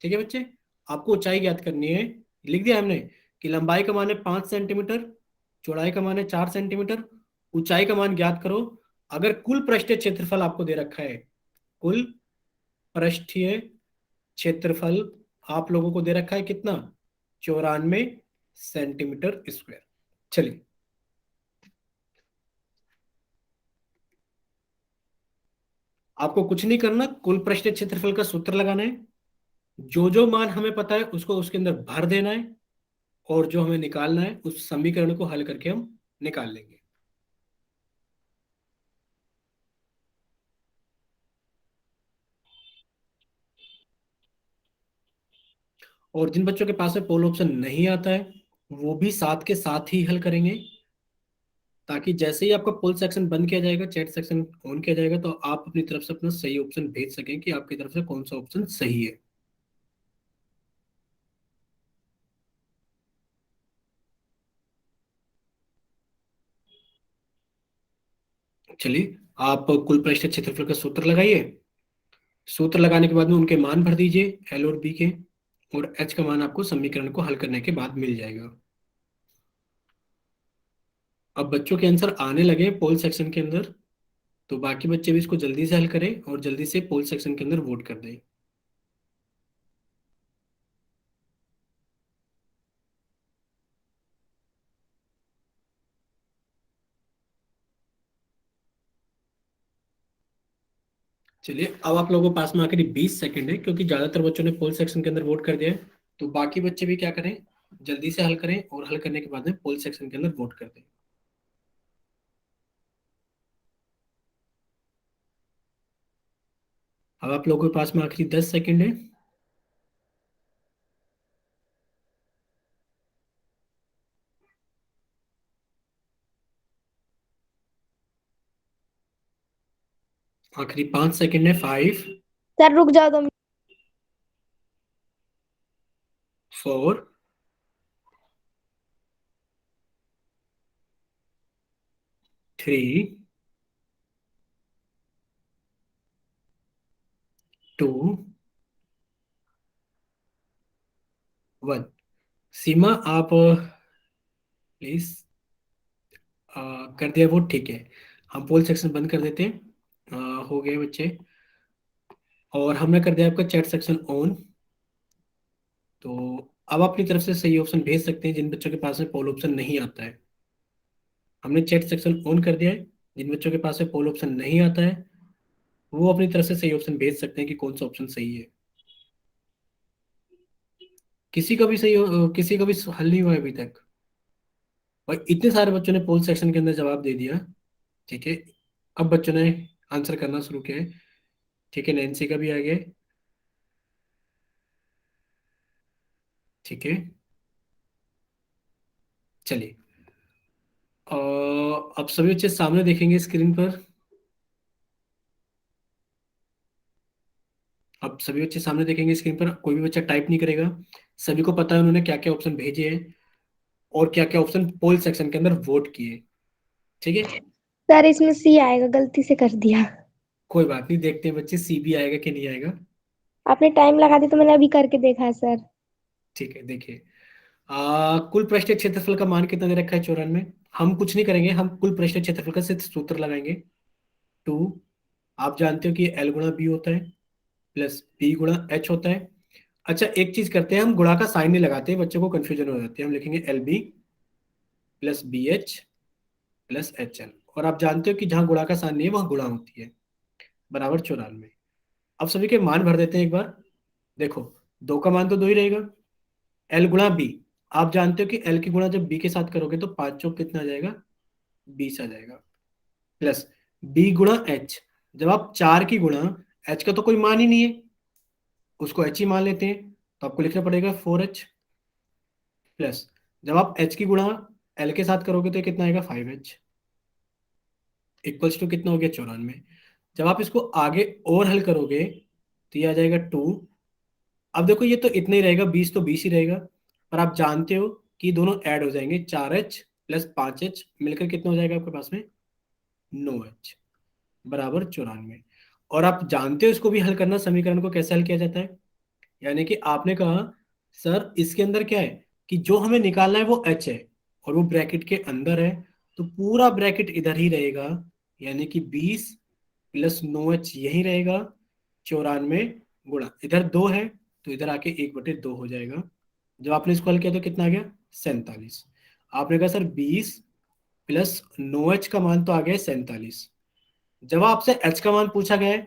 Speaker 1: ठीक है बच्चे, आपको ऊंचाई ज्ञात करनी है। लिख दिया हमने कि लंबाई का मान है 5 सेंटीमीटर, चौड़ाई का मान है 4 सेंटीमीटर, ऊंचाई का मान ज्ञात करो। अगर कुल पृष्ठीय क्षेत्रफल आपको दे रखा है, कुल पृष्ठीय क्षेत्रफल आप लोगों को दे रखा है कितना, 94 सेंटीमीटर स्क्वायर। चलिए, आपको कुछ नहीं करना, कुल पृष्ठीय क्षेत्रफल का सूत्र लगाना है। जो जो मान हमें पता है उसको उसके अंदर भर देना है, और जो हमें निकालना है उस समीकरण को हल करके हम निकाल लेंगे। और जिन बच्चों के पास में पोल ऑप्शन नहीं आता है वो भी साथ के साथ ही हल करेंगे, ताकि जैसे ही आपका पोल सेक्शन बंद किया जाएगा, चैट सेक्शन ऑन किया जाएगा, तो आप अपनी तरफ से अपना सही ऑप्शन भेज सकें कि आपकी तरफ से कौन सा ऑप्शन सही है। चलिए, आप कुल पृष्ठ क्षेत्रफल का सूत्र लगाइए। सूत्र लगाने के बाद में उनके मान भर दीजिए, एल और बी के, और एच का मान आपको समीकरण को हल करने के बाद मिल जाएगा। अब बच्चों के आंसर आने लगे पोल सेक्शन के अंदर, तो बाकी बच्चे भी इसको जल्दी से हल करें और जल्दी से पोल सेक्शन के अंदर वोट कर दें। चलिए, अब आप लोगों के पास में आखिरी 20 सेकंड है, क्योंकि ज्यादातर बच्चों ने पोल सेक्शन के अंदर वोट कर दिया है। तो बाकी बच्चे भी क्या करें, जल्दी से हल करें, और हल करने के बाद में पोल सेक्शन के अंदर वोट कर दें। अब आप लोगों के पास में आखिरी 10 सेकंड है। आखिरी 5 सेकंड है। 5,
Speaker 2: सर रुक जाओ 2 मिनट।
Speaker 1: 4, 3, 2, 1। सीमा आप प्लीज कर दिया वो, ठीक है। हम पोल सेक्शन बंद कर देते हैं। हो गए बच्चे। और हमने कर दिया आपका चैट सेक्शन ऑन। तो अब अपनी तरफ से सही ऑप्शन भेज सकते हैं जिन बच्चों के पास में पोल ऑप्शन नहीं आता है। हमने चैट सेक्शन ऑन कर दिया है। जिन बच्चों के पास में पोल ऑप्शन नहीं आता है वो अपनी तरफ से सही ऑप्शन भेज सकते हैं कि कौन सा ऑप्शन सही है। किसी का भी किसी का भी हल नहीं हुआ है अभी तक। और इतने सारे बच्चों ने पोल सेक्शन के अंदर जवाब दे दिया। ठीक है। अब बच्चों ने आंसर करना शुरू किया है। ठीक है, नैन्सी का भी आ गया है। ठीक है, चलिए। अब सभी बच्चे सामने देखेंगे स्क्रीन पर। अब सभी बच्चे सामने देखेंगे स्क्रीन पर, कोई भी बच्चा टाइप नहीं करेगा। सभी को पता है उन्होंने क्या क्या ऑप्शन भेजे हैं और क्या क्या ऑप्शन पोल सेक्शन के अंदर वोट किए। ठीक है।
Speaker 2: सर इसमें सी आएगा, गलती से कर दिया।
Speaker 1: कोई बात नहीं, देखते हैं बच्चे सी भी आएगा कि नहीं आएगा।
Speaker 2: आपने टाइम लगा दिया तो मैंने अभी करके देखा है सर।
Speaker 1: ठीक है, देखिए। कुल पृष्ठीय क्षेत्रफल का मान कितना दे रखा है 94। हम कुछ नहीं करेंगे, हम कुल पृष्ठीय क्षेत्रफल का सिर्फ सूत्र लगाएंगे। 2, आप जानते हो कि एल गुणा बी होता है प्लस बी गुणा एच होता है। अच्छा, एक चीज करते हैं, हम गुणा का साइन नहीं लगाते, बच्चों को कंफ्यूजन हो जाती है। हम लिखेंगे L B plus B H plus H L. और आप जानते हो कि जहां गुणा का साइन नहीं है वहां गुणा होती है। बराबर 94। अब सभी के मान भर देते हैं एक बार। देखो, दो का मान तो दो ही रहेगा। एल गुणा बी, आप जानते हो कि एल की गुणा जब बी के साथ करोगे तो 5 चौक कितना आ जाएगा, 20 आ जाएगा। प्लस बी गुणा एच, जब आप 4 की गुणा, एच का तो कोई मान ही नहीं है, उसको एच ही मान लेते हैं, तो आपको लिखना पड़ेगा 4H। प्लस जब आप एच की गुणा एल के साथ करोगे तो ये कितना आएगा, 5H। इक्वल्स टू कितना हो गया, 94। जब आप इसको आगे और हल करोगे तो ये आ जाएगा 2। अब देखो ये तो इतना ही रहेगा, 20 तो 20 ही रहेगा। पर आप जानते हो कि दोनों ऐड हो जाएंगे, 4H प्लस 5H मिलकर कितना हो जाएगा आपके पास में, 9H। बराबर 94। और आप जानते हो इसको भी हल करना, समीकरण को कैसे हल किया जाता है। यानी कि आपने कहा सर इसके अंदर क्या है कि जो हमें निकालना है वो एच है और वो ब्रैकेट के अंदर है, तो पूरा ब्रैकेट इधर ही रहेगा। यानी कि 20 प्लस 9H यही रहेगा। 94 गुणा इधर 2 है तो इधर आके 1/2 हो जाएगा। जब आपने इसको हल किया तो कितना आ गया, 47। आपने कहा सर 20 प्लस 9H का मान तो आ गया 47। जब आपसे एच का मान पूछा गया है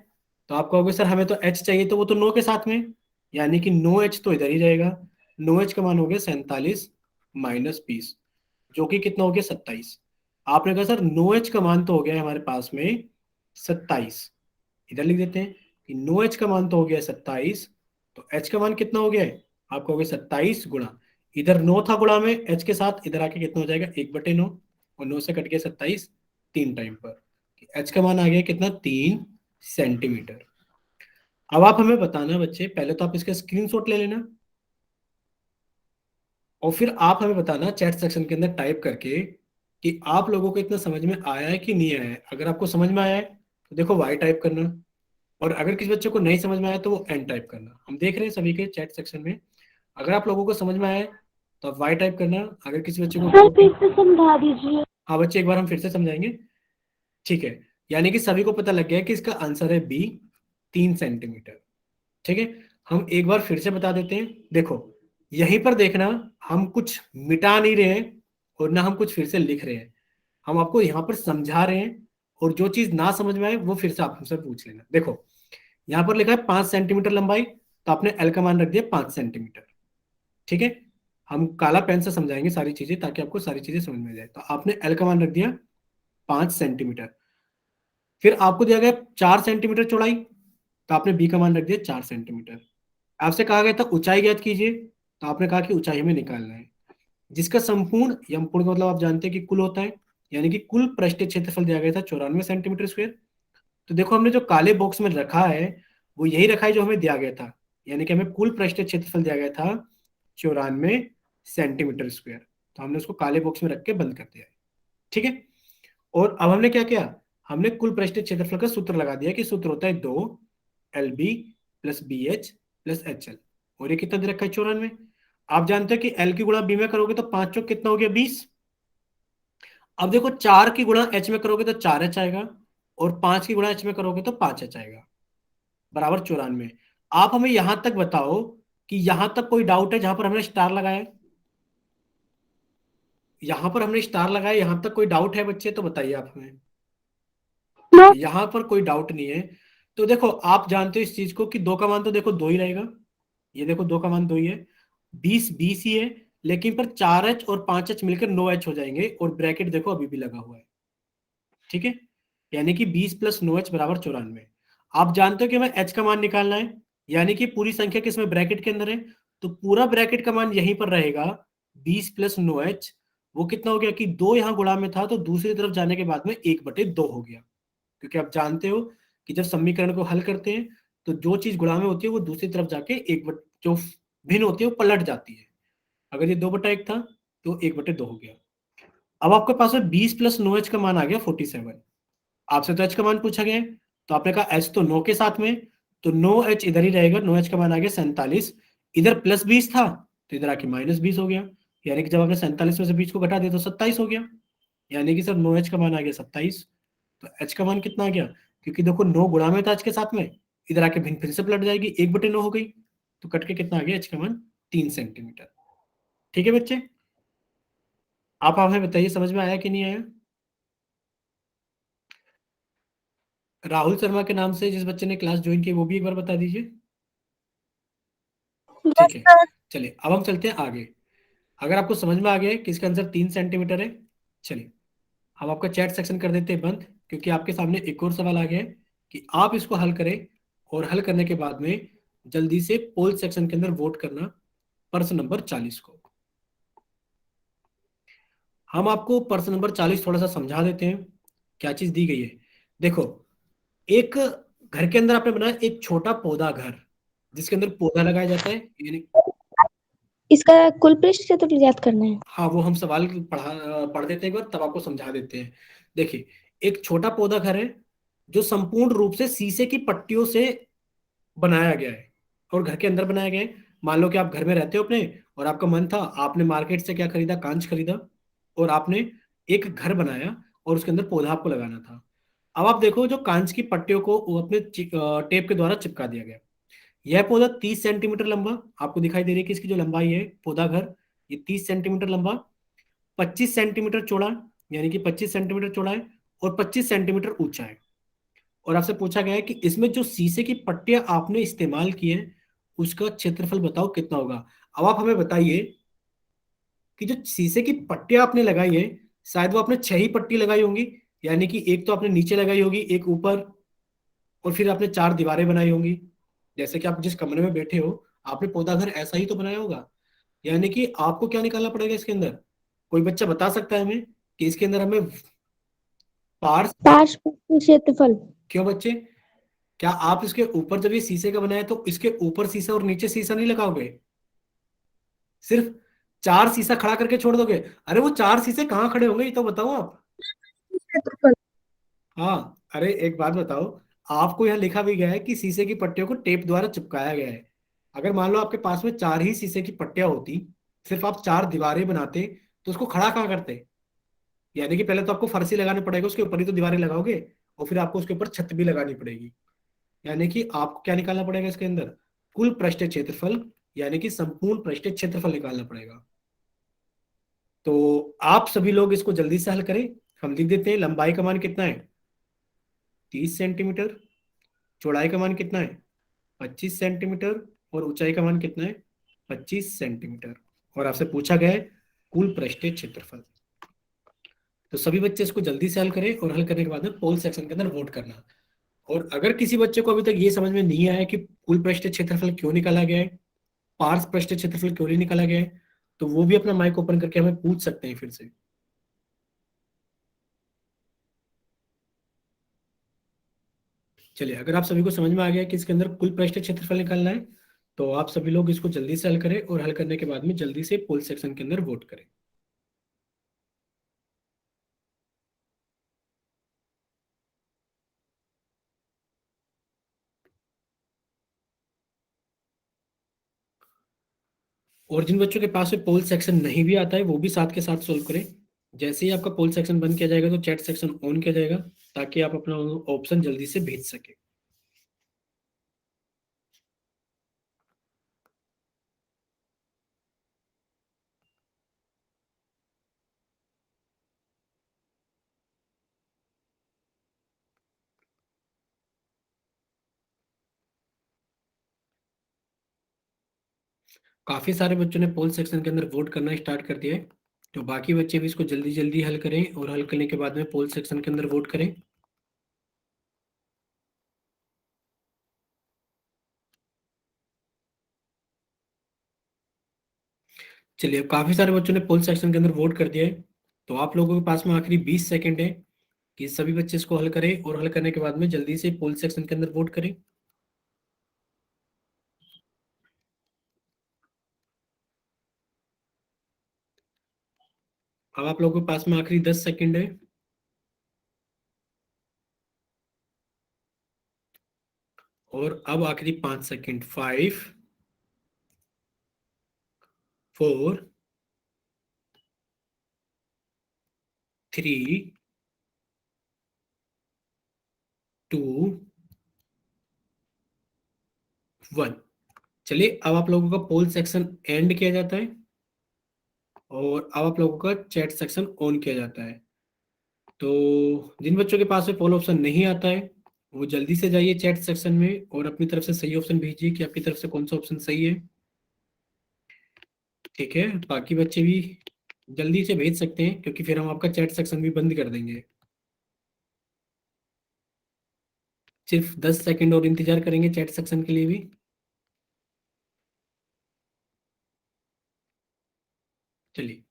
Speaker 1: तो आप कहोगे सर हमें तो एच चाहिए, तो वो तो 9 के साथ में, यानी कि 9H तो इधर ही रहेगा। 9H का मान हो गया 47 माइनस 20, जो कि कितना हो गया, 27। आपने कहा सर 9H का मान तो हो गया है हमारे पास में 27, इधर लिख देते हैं कि 9H का मान तो हो गया 27, तो H का मान कितना हो गया है, आप कहोगे 27 गुणा, इधर 9 था गुणा में H के साथ, इधर आके कितना हो जाएगा, 1/9। और 9 से कट गया 27 तीन टाइम पर। H का मान आ गया कितना, 3 सेंटीमीटर। अब आप हमें बताना बच्चे, पहले तो आप इसका स्क्रीनशॉट ले लेना और फिर आप हमें बताना चैट सेक्शन के अंदर टाइप करके कि आप लोगों को इतना समझ में आया है कि नहीं आया है। अगर आपको समझ में आया है तो देखो वाई टाइप करना, और अगर किसी बच्चे को नहीं समझ में आया तो वो एन टाइप करना। हम देख रहे हैं सभी के चैट सेक्शन में। अगर आप लोगों को समझ में आया है तो आप वाई टाइप करना, अगर किसी बच्चे को
Speaker 2: सर फिर से समझा दीजिए।
Speaker 1: हाँ बच्चे, एक बार हम फिर से समझाएंगे। ठीक है, यानी कि सभी को पता लग गया है कि इसका आंसर है बी, 3 सेंटीमीटर। ठीक है, हम एक बार फिर से बता देते हैं। देखो यहीं पर देखना, हम कुछ मिटा नहीं रहे हैं और ना हम कुछ फिर से लिख रहे हैं, हम आपको यहाँ पर समझा रहे हैं। और जो चीज ना समझ में आए वो फिर से आप हमसे पूछ लेना। देखो यहाँ पर लिखा है 5 सेंटीमीटर लंबाई, तो आपने एल का मान रख दिया 5 सेंटीमीटर। ठीक है, हम काला पेन से समझाएंगे सारी चीजें ताकि आपको सारी चीजें समझ में आ जाए। तो आपने एल का मान रख दिया 5 सेंटीमीटर। फिर आपको दिया गया 4 सेंटीमीटर चौड़ाई, तो आपने बी का मान रख दिया 4 सेंटीमीटर। आपसे कहा गया था ऊंचाई ज्ञात कीजिए, तो आपने कहा कि ऊंचाई हमें निकालना है। जिसका संपूर्ण या पूर्ण का मतलब आप जानते हैं कि कुल होता है, यानी कि कुल पृष्ठीय क्षेत्रफल दिया गया था 94 सेंटीमीटर स्क्वायर। तो देखो हमने जो काले बॉक्स में रखा है वो यही रखा है जो हमें दिया गया था, यानी कि हमें कुल पृष्ठीय क्षेत्रफल दिया गया था 94 सेंटीमीटर स्क्वायर। तो हमने उसको काले बॉक्स में रख के बंद कर दिया है। ठीक है। और अब हमने क्या किया, हमने कुल पृष्ठीय क्षेत्रफल का सूत्र लगा दिया कि सूत्र होता है 2 LB plus BH plus HL। और ये कितना दे रखा है 94। आप जानते हैं कि L की गुणा B में करोगे तो 5 चौक कितना हो गया 20। अब देखो 4 की गुणा H में करोगे तो 4H आएगा, और 5 की गुणा H में करोगे तो 5H आएगा, बराबर 94। आप हमें यहां तक बताओ कि यहां तक कोई डाउट है जहां पर हमने स्टार लगाया है? यहां पर हमने स्टार लगाया, यहां तक कोई डाउट है बच्चे तो बताइए आप हमें।
Speaker 2: नो।
Speaker 1: ओके, यहां पर कोई डाउट नहीं है। तो देखो आप जानते हो इस चीज को कि दो का मान तो देखो दो ही रहेगा। ये देखो दो का मान दो ही है, 20 ही है, लेकिन पर 4H और 5H मिलकर 9H हो जाएंगे, और ब्रैकेट देखो अभी भी लगा हुआ है। ठीक है। यानी कि 20 + 9H बराबर 94। आप जानते हो कि हमें H का मान निकालना है, यानी कि पूरी संख्या किसमें ब्रैकेट के अंदर है, तो पूरा ब्रैकेट का मान यहीं पर रहेगा 20 + 9H। वो कितना हो गया कि दो यहाँ गुणा में था तो दूसरी तरफ जाने के बाद में 1/2 हो गया। क्योंकि आप जानते हो कि जब समीकरण को हल करते हैं तो जो चीज गुणा में होती है वो दूसरी तरफ जाके जो भिन्न होती है वो पलट जाती है। अगर ये 2/1 था तो 1/2 हो गया। अब आपके पास में 20 + 9H का मान आ गया 47। आपसे तो H का मान पूछा गया है, तो आपने कहा H तो 9 के साथ में, तो 9H इधर ही रहेगा, 9H का मान आ गया 47। इधर +20 था तो इधर आके -20 हो गया, यानी कि जब आपने 47 में से 20 को घटा दिया तो 27 हो गया, यानी कि सर 9H का मान आ गया 27। तो H का मान कितना आ गया, क्योंकि देखो 9 गुणा में था H के साथ में, इधर आके भिन्न फिर से पलट जाएगी, 1/9 हो गई, तो कट के कितना आ गया H का मान 3 सेंटीमीटर। ठीक है बच्चे, आप हमें बताइए समझ में आया कि नहीं आया? राहुल शर्मा के नाम से जिस बच्चे ने क्लास ज्वाइन की वो भी एक बार बता दीजिए। ठीक
Speaker 2: यस
Speaker 1: है,
Speaker 2: सर।
Speaker 1: चलिए अब हम चलते हैं आगे। अगर आपको समझ में आ गया है कि इसका आंसर 3 सेंटीमीटर है, चलिए हम आपका चैट सेक्शन कर देते हैं बंद, क्योंकि आपके सामने एक और सवाल आ गया है कि आप इसको हल करें, और हल करने के बाद में जल्दी से पोल सेक्शन के अंदर वोट करना प्रश्न नंबर 40 को। हम आपको प्रश्न नंबर 40 थोड़ा सा समझा देते हैं क्या चीज दी गई है। देखो, एक घर के अंदर आपने बनाया एक छोटा पौधा घर, जिसके अंदर पौधा लगाया जाता है, यानी
Speaker 2: इसका कुल पृष्ठ क्षेत्रफल ज्ञात करना है।
Speaker 1: हाँ वो हम सवाल पढ़ देते हैं एक बार, तब आपको समझा देते हैं। देखिए, एक छोटा पौधा घर है जो संपूर्ण रूप से शीशे की पट्टियों से बनाया गया है, और घर के अंदर बनाया गया है। मान लो कि आप घर में रहते हो अपने, और आपका मन था, आपने मार्केट से क्या खरीदा, कांच खरीदा, और आपने एक घर बनाया, और उसके अंदर पौधा आपको लगाना था। अब आप देखो जो कांच की पट्टियों को वो अपने टेप के द्वारा चिपका दिया गया। यह पौधा 30 सेंटीमीटर लंबा, आपको दिखाई दे रही है कि इसकी जो लंबाई है पौधा घर, ये 30 सेंटीमीटर लंबा, 25 सेंटीमीटर चौड़ा, यानी कि 25 सेंटीमीटर चौड़ा है, और 25 सेंटीमीटर ऊंचा है। और आपसे पूछा गया है कि इसमें जो शीशे की पट्टियां आपने इस्तेमाल की है उसका क्षेत्रफल बताओ कितना होगा। अब आप हमें बताइए कि जो शीशे की पट्टियां आपने लगाई है, शायद वो आपने 6 ही पट्टी लगाई होंगी, यानी कि एक तो आपने नीचे लगाई होगी, एक ऊपर, और फिर आपने 4 दीवारें बनाई होंगी। जैसे कि आप जिस कमरे में बैठे हो, आपने पौधा घर ऐसा ही तो बनाया होगा। यानी कि आपको क्या निकालना पड़ेगा इसके अंदर, कोई बच्चा बता सकता है हमें कि इसके अंदर हमें पार्स,
Speaker 2: पार्श्व क्षेत्रफल।
Speaker 1: क्यों बच्चे, क्या आप इसके ऊपर जब ये शीशे का बनाया तो इसके ऊपर शीशा और नीचे शीशा नहीं लगाओगे, सिर्फ 4 शीशा खड़ा करके छोड़ दोगे? अरे वो 4 शीशे कहाँ खड़े होंगे ये तो बताओ आप।
Speaker 2: क्षेत्रफल।
Speaker 1: हाँ, अरे एक बात बताओ, आपको यहाँ लिखा भी गया है कि शीशे की पट्टियों को टेप द्वारा चिपकाया गया है। अगर मान लो आपके पास में 4 ही शीशे की पट्टियां होती, सिर्फ आप 4 दीवारें बनाते, तो उसको खड़ा कहाँ करते? यानी कि पहले तो आपको फर्शी लगानी पड़ेगा, उसके ऊपर ही तो दीवारें लगाओगे, और फिर आपको उसके ऊपर छत भी लगानी पड़ेगी। यानी कि आपको क्या निकालना पड़ेगा इसके अंदर, कुल पृष्ठीय क्षेत्रफल, यानी कि संपूर्ण पृष्ठीय क्षेत्रफल निकालना पड़ेगा। तो आप सभी लोग इसको जल्दी से हल करें। हम लिख देते हैं लंबाई का मान कितना है 30 सेंटीमीटर, चौड़ाई का मान कितना है 25 सेंटीमीटर, और ऊंचाई का मान कितना है 25 सेंटीमीटर, और आपसे पूछा गया है कुल पृष्ठीय क्षेत्रफल। तो सभी बच्चे इसको जल्दी से हल करें, और हल करने के बाद में पोल सेक्शन के अंदर वोट करना। और अगर किसी बच्चे को अभी तक ये समझ में नहीं आया कि कुल पृष्ठीय क्षेत्रफल क्यों निकाला गया है, पार्श्व पृष्ठीय क्षेत्रफल क्यों नहीं निकाला गया है, तो वो भी अपना माइक ओपन करके हमें पूछ सकते हैं फिर से। चलिए, अगर आप सभी को समझ में आ गया कि इसके अंदर कुल पृष्ठीय क्षेत्रफल निकालना है, तो आप सभी लोग इसको जल्दी से हल करें और हल करने के बाद में जल्दी से पोल सेक्शन के अंदर वोट करें। और जिन बच्चों के पास में पोल सेक्शन नहीं भी आता है वो भी साथ के साथ सोल्व करें। जैसे ही आपका पोल सेक्शन बंद किया जाएगा तो चैट सेक्शन ऑन किया जाएगा, ताकि आप अपना ऑप्शन जल्दी से भेज सके। काफी सारे बच्चों ने पोल सेक्शन के अंदर वोट करना स्टार्ट कर दिया है, तो बाकी बच्चे भी इसको जल्दी जल्दी हल करें और हल करने के बाद में पोल सेक्शन के अंदर वोट करें। चलिए, अब काफी सारे बच्चों ने पोल सेक्शन के अंदर वोट कर दिया है, तो आप लोगों के पास में आखिरी 20 सेकंड है कि सभी बच्चे इसको हल करें और हल करने के बाद में जल्दी से पोल सेक्शन के अंदर वोट करें। अब आप लोगों के पास में आखिरी 10 सेकंड है। और अब आखिरी 5 सेकंड। 5, 4, 3, 2, 1। चलिए, अब आप लोगों का पोल सेक्शन एंड किया जाता है और अब आप लोगों का चैट सेक्शन ऑन किया जाता है। तो जिन बच्चों के पास में पोल ऑप्शन नहीं आता है वो जल्दी से जाइए चैट सेक्शन में और अपनी तरफ से सही ऑप्शन भेजिए कि आपकी तरफ से कौन सा ऑप्शन सही है। ठीक है, बाकी बच्चे भी जल्दी से भेज सकते हैं, क्योंकि फिर हम आपका चैट सेक्शन भी बंद कर देंगे। सिर्फ 10 सेकंड और इंतजार करेंगे चैट सेक्शन के लिए भी। चलिए,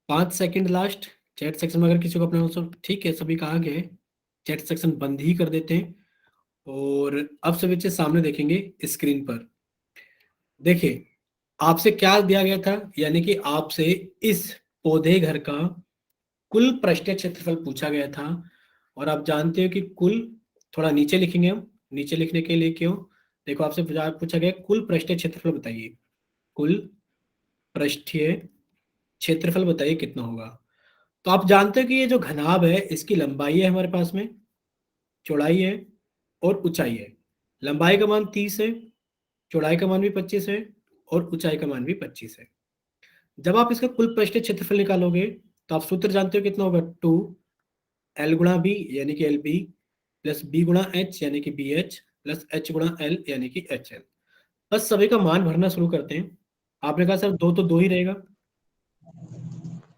Speaker 1: 5 सेकंड लास्ट। चैट सेक्शन में अगर किसी को अपना आंसर ठीक है, सभी कहा गया है, चैट सेक्शन बंद ही कर देते हैं। और अब सभी बच्चे सामने देखेंगे स्क्रीन पर। देखिए, आपसे क्या दिया गया था, यानी कि आपसे इस पौधे घर का कुल पृष्ठीय क्षेत्रफल पूछा गया था। और आप जानते हो कि कुल, थोड़ा नीचे लिखेंगे हम। नीचे लिखने के लिए क्यों? देखो, आपसे पूछा गया कुल पृष्ठीय क्षेत्रफल बताइए। कुल पृष्ठीय क्षेत्रफल बताइए कितना होगा। तो आप जानते हो कि ये जो घनाभ है इसकी लंबाई है हमारे पास में, चौड़ाई है और ऊंचाई है। लंबाई का मान 30 है, चौड़ाई का मान भी 25 है और ऊंचाई का मान भी 25 है। जब आप इसका कुल पृष्ठीय क्षेत्रफल निकालोगे तो आप सूत्र जानते हो कितना होगा। 2 L गुणा बी यानी कि एल बी, प्लस बी गुणा एच यानी कि बी एच, प्लस एच गुणा एल यानी कि एच एल। बस सभी का मान भरना शुरू करते हैं। आपने कहा सर दो तो दो ही रहेगा।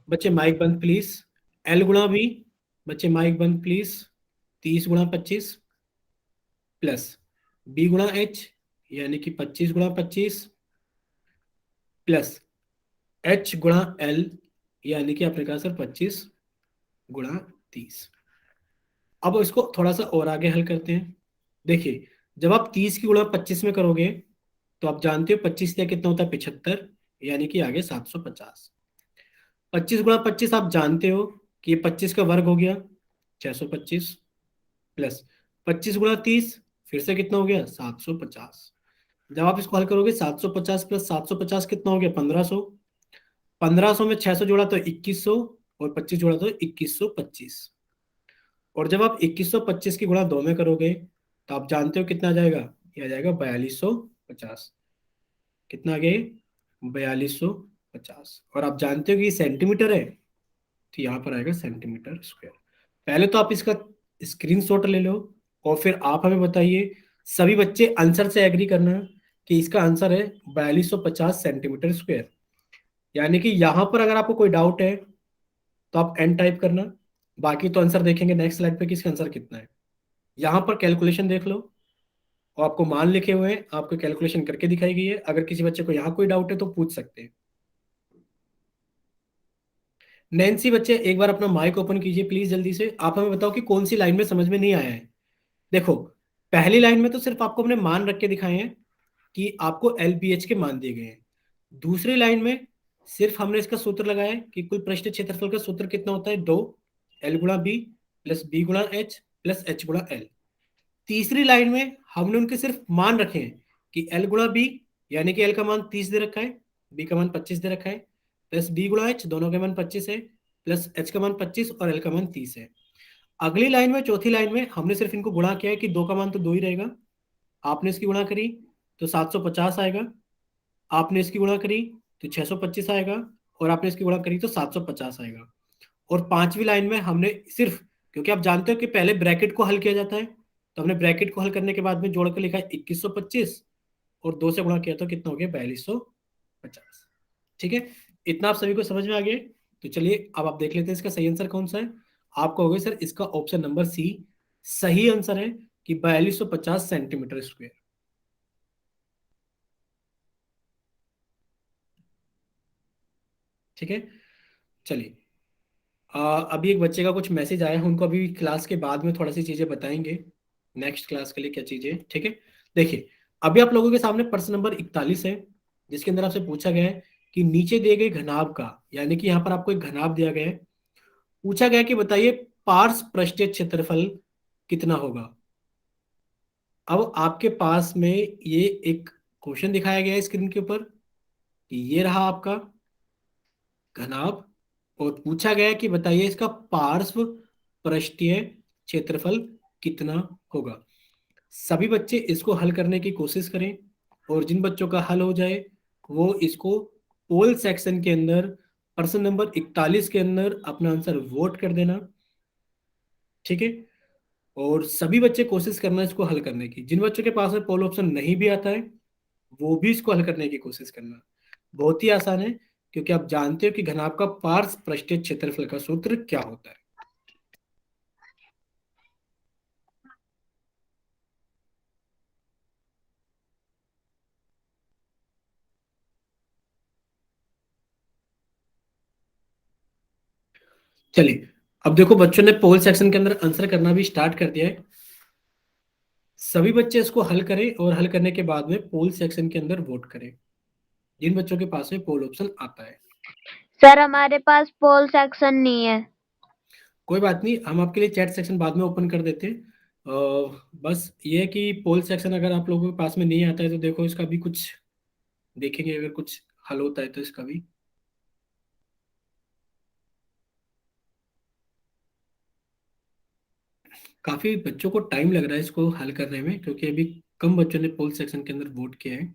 Speaker 1: बच्चे माइक बंद प्लीज। L गुणा बी, बच्चे माइक बंद प्लीज। 30 गुणा 25, प्लस बी गुणा एच यानी कि 25 गुणा 25, प्लस एच गुणा एल यानी कि आपने कहा सर 25 गुणा 30। अब इसको थोड़ा सा और आगे हल करते हैं। देखिए, जब आप 30 की गुणा 25 में करोगे तो आप जानते हो 25 का कितना होता है, 75, यानी कि आगे 750। 25 गुणा 25 आप जानते हो कि ये 25 का वर्ग हो गया, 625, प्लस 25 गुणा 30 फिर से कितना हो गया, 750। जब आप इसको हल करोगे 750 प्लस 750 कितना हो गया, 1500। 1500 में 600 जोड़ा तो 2100, और 25 जोड़ा तो 2125। और जब आप 2125 की गुणा 2 में करोगे तो आप जानते हो कितना आ जाएगा, ये आ जाएगा 4250। कितना आ गया, 4250। और आप जानते हो कि ये सेंटीमीटर है, तो यहाँ पर आएगा सेंटीमीटर स्क्वायर। पहले तो आप इसका स्क्रीनशॉट ले लो और फिर आप हमें बताइए। सभी बच्चे आंसर से एग्री करना कि इसका आंसर है 4250 सेंटीमीटर स्क्वायर। यानी कि यहाँ पर अगर आपको कोई डाउट है तो आप एन टाइप करना। बाकी तो आंसर देखेंगे नेक्स्ट स्लाइड पे कि इसका आंसर कितना है। यहाँ पर कैलकुलेशन देख लो और आपको मान लिखे हुए हैं, आपको कैलकुलेशन करके दिखाई गई है। अगर किसी बच्चे को यहाँ कोई डाउट है तो पूछ सकते हैं। नैन्सी, बच्चे एक बार अपना माइक ओपन कीजिए प्लीज, जल्दी से। आप हमें बताओ कि कौन सी लाइन में समझ में नहीं आया है। देखो, पहली लाइन में तो सिर्फ आपको हमने मान रख के दिखाए हैं कि आपको एलबीएच के मान दिए गए हैं। दूसरी लाइन में सिर्फ हमने इसका सूत्र लगाया है कि कुल पृष्ठ क्षेत्रफल का सूत्र कितना होता है, 2 L गुणा बी प्लस बी गुणा एच प्लस एच गुणा एल। तीसरी लाइन में हमने उनके सिर्फ मान रखे हैं कि एल गुणा बी, यानी कि एल का मान 30 दे रखा है, बी का मान 25 दे रखा है, प्लस बी गुणा एच, दोनों के मान 25 है, प्लस एच का मान 25 और एल का मान 30 है। अगली लाइन में, चौथी लाइन में, हमने सिर्फ इनको गुणा किया है कि दो का मान तो दो ही रहेगा, आपने इसकी गुणा करी तो 750 आएगा, आपने इसकी गुणा करी तो 625 आएगा, और आपने इसकी गुणा करी तो 750 आएगा। और पांचवी लाइन में हमने सिर्फ, क्योंकि आप जानते हो कि पहले ब्रैकेट को हल किया जाता है, तो हमने ब्रैकेट को हल करने के बाद में जोड़कर लिखा है 2125, और दो से गुणा किया तो कितना हो गया, 4250। ठीक है, इतना आप सभी को समझ में आ गया। तो चलिए अब आप देख लेते हैं इसका सही आंसर कौन सा है। आपको हो गया सर इसका ऑप्शन नंबर सी सही आंसर है कि 4250 सेंटीमीटर स्क्वायर। ठीक है, चलिए अभी एक बच्चे का कुछ मैसेज आया है, उनको अभी क्लास के बाद में थोड़ा सी चीजें बताएंगे, नेक्स्ट क्लास के लिए क्या चीजें। ठीक है, देखिए अभी आप लोगों के सामने प्रश्न नंबर 41 है, जिसके अंदर आपसे पूछा गया है कि नीचे दिए गए घनाभ का, यानी कि यहाँ पर आपको एक घनाभ दिया गया है, पूछा गया कि बताइए पार्श्व पृष्ठीय क्षेत्रफल कितना होगा। अब आपके पास में ये एक क्वेश्चन दिखाया गया है स्क्रीन के ऊपर कि ये रहा आपका घनाभ, और पूछा गया है कि बताइए इसका पार्श्व पृष्ठीय क्षेत्रफल कितना होगा। सभी बच्चे इसको हल करने की कोशिश करें, और जिन बच्चों का हल हो जाए वो इसको पोल सेक्शन के अंदर प्रश्न नंबर 41 के अंदर अपना आंसर वोट कर देना। ठीक है, और सभी बच्चे कोशिश करना इसको हल करने की, जिन बच्चों के पास में पोल ऑप्शन नहीं भी आता है वो भी इसको हल करने की कोशिश करना। बहुत ही आसान है, क्योंकि आप जानते हो कि घनाभ का पार्श्व पृष्ठीय क्षेत्रफल का सूत्र क्या होता है। चलिए अब देखो बच्चों ने पोल सेक्शन के अंदर आंसर करना भी स्टार्ट कर दिया है। सभी बच्चे इसको हल करें, और हल करने के बाद में पोल सेक्शन के अंदर वोट करें, जिन बच्चों के पास में पोल ऑप्शन आता है।
Speaker 2: सर हमारे पास पोल सेक्शन नहीं है।
Speaker 1: कोई बात नहीं, हम आपके लिए चैट सेक्शन बाद में ओपन कर देते हैं। बस ये है कि पोल सेक्शन अगर आप लोगों के पास में नहीं आता है तो देखो इसका भी कुछ देखेंगे, अगर कुछ हल होता है तो इसका भी। काफी बच्चों को टाइम लग रहा है इसको हल करने में, क्योंकि अभी कम बच्चों ने पोल सेक्शन के अंदर वोट किया है।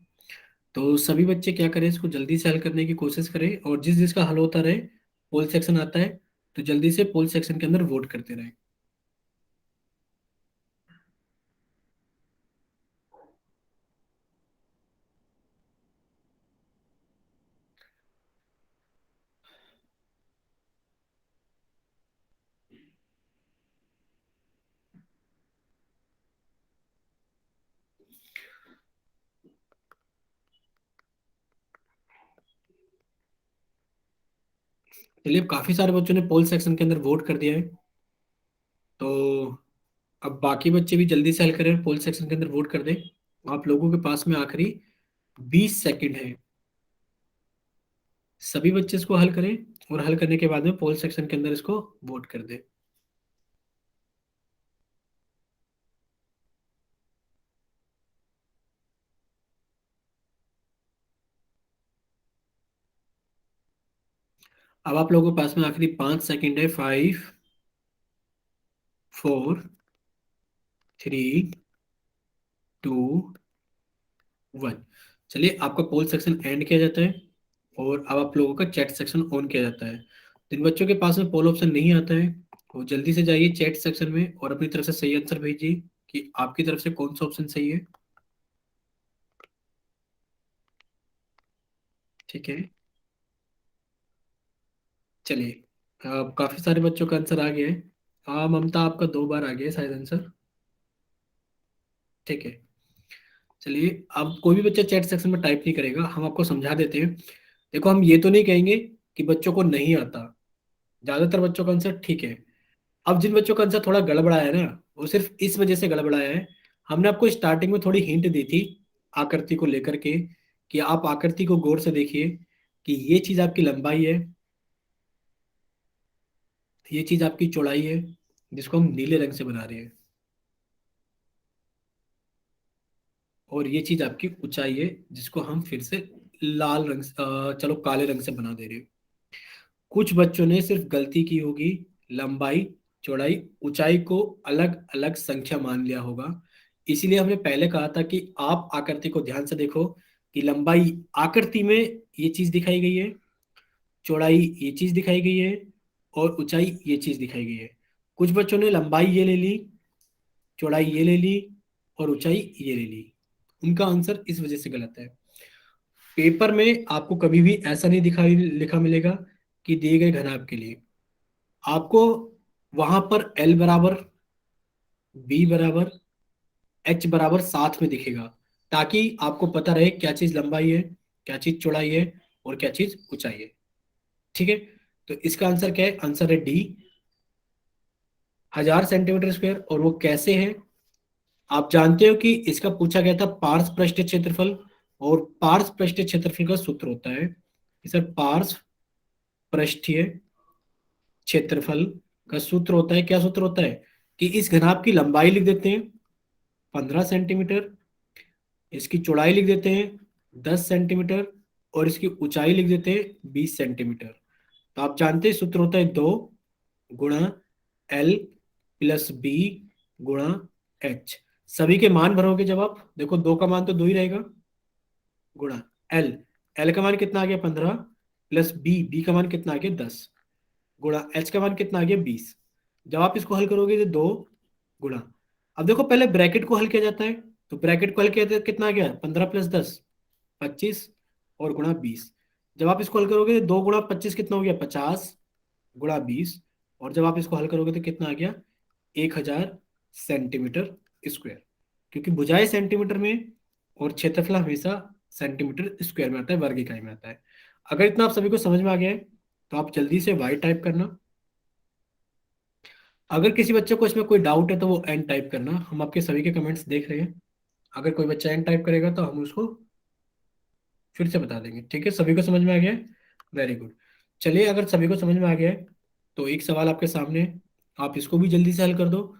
Speaker 1: तो सभी बच्चे क्या करें, इसको जल्दी से हल करने की कोशिश करें, और जिस जिसका हल होता रहे, पोल सेक्शन आता है, तो जल्दी से पोल सेक्शन के अंदर वोट करते रहे। चलिए अब काफी सारे बच्चों ने पोल सेक्शन के अंदर वोट कर दिया है, तो अब बाकी बच्चे भी जल्दी से हल करें, पोल सेक्शन के अंदर वोट कर दें। आप लोगों के पास में आखिरी 20 सेकंड है, सभी बच्चे इसको हल करें, और हल करने के बाद में पोल सेक्शन के अंदर इसको वोट कर दें। अब आप लोगों के पास में आखिरी 5 सेकंड है, 5, 4, 3, 2, 1। चलिए आपका पोल सेक्शन एंड किया जाता है, और अब आप लोगों का चैट सेक्शन ऑन किया जाता है। जिन बच्चों के पास में पोल ऑप्शन नहीं आता है वो जल्दी से जाइए चैट सेक्शन में, और अपनी तरफ से सही आंसर भेजिए कि आपकी तरफ से कौन सा ऑप्शन सही है। ठीक है, चलिए अब काफी सारे बच्चों का आंसर आ गया है। हाँ ममता, आपका 2 बार आ गया है शायद आंसर। ठीक है, चलिए अब कोई भी बच्चा चैट सेक्शन में टाइप नहीं करेगा, हम आपको समझा देते हैं। देखो हम ये तो नहीं कहेंगे कि बच्चों को नहीं आता, ज्यादातर बच्चों का आंसर ठीक है। अब जिन बच्चों का आंसर थोड़ा गड़बड़ाया है ना, वो सिर्फ इस वजह से गड़बड़ाया है हमने आपको स्टार्टिंग में थोड़ी हिंट दी थी आकृति को लेकर के, कि आप आकृति को गौर से देखिए कि ये चीज आपकी लंबाई है, ये चीज आपकी चौड़ाई है, जिसको हम नीले रंग से बना रहे हैं, और ये चीज आपकी ऊंचाई है, जिसको हम फिर से लाल रंग चलो काले रंग से बना दे रहे हैं। कुछ बच्चों ने सिर्फ गलती की होगी, लंबाई चौड़ाई ऊंचाई को अलग अलग संख्या मान लिया होगा। इसीलिए हमने पहले कहा था कि आप आकृति को ध्यान से देखो, कि लंबाई आकृति में ये चीज दिखाई गई है, चौड़ाई ये चीज दिखाई गई है, और ऊंचाई ये चीज दिखाई गई है। कुछ बच्चों ने लंबाई ये ले ली, चौड़ाई ये ले ली, और ऊंचाई ये ले ली। उनका आंसर इस वजह से गलत है। पेपर में आपको कभी भी ऐसा नहीं दिखाई लिखा मिलेगा कि दिए गए घनाभ के लिए आपको वहां पर एल बराबर, बी बराबर, एच बराबर साथ में दिखेगा, ताकि आपको पता रहे क्या चीज लंबाई है, क्या चीज चौड़ाई है, और क्या चीज ऊंचाई है। ठीक है, तो इसका आंसर क्या है? आंसर है डी, 1000 सेंटीमीटर स्क्वायर। और वो कैसे है? आप जानते हो कि इसका पूछा गया था पार्श्व पृष्ठीय क्षेत्रफल, और पार्श्व पृष्ठीय क्षेत्रफल का सूत्र होता है कि सर पार्श्व पृष्ठीय क्षेत्रफल का सूत्र होता है, क्या सूत्र होता है? कि इस घनाभ की लंबाई लिख देते हैं 15 सेंटीमीटर, इसकी चौड़ाई लिख देते हैं 10 सेंटीमीटर, और इसकी ऊंचाई लिख देते हैं 20 सेंटीमीटर। तो आप जानते हैं सूत्र होता है 2 गुणा एल प्लस बी गुणा एच। सभी के मान भरोगे जब आप देखो, 2 का मान तो 2 ही रहेगा, गुणा एल, एल का मान कितना आ गया 15, प्लस बी, बी का मान कितना आ गया 10, गुणा एच का मान कितना आ गया 20। जब आप इसको हल करोगे तो 2 गुणा, अब देखो पहले ब्रैकेट को हल किया जाता है, तो ब्रैकेट को हल किया तो कितना आ गया 15 + 10 25, और गुणा 20। जब आप इसको हल करोगे तो 2 गुणा 25 कितना हो गया 50, गुणा 20, और जब आप इसको हल करोगे तो कितना आ गया 1000 सेंटीमीटर स्क्वायर। क्योंकि भुजाएं सेंटीमीटर में और क्षेत्रफल हमेशा सेंटीमीटर स्क्वायर में आता है, वर्ग इकाई में आता है। अगर इतना आप सभी को समझ में आ गया है तो आप जल्दी से वाई टाइप करना। अगर किसी बच्चे को इसमें कोई डाउट है तो वो एन टाइप करना, हम आपके सभी के कमेंट्स देख रहे हैं। अगर कोई बच्चा एन टाइप करेगा तो हम उसको फिर से बता देंगे। ठीक है, सभी को समझ में आ गया है? Very good. चलिए, अगर सभी को समझ में आ गया है तो एक सवाल आपके सामने है, आप इसको भी जल्दी से हल कर दो।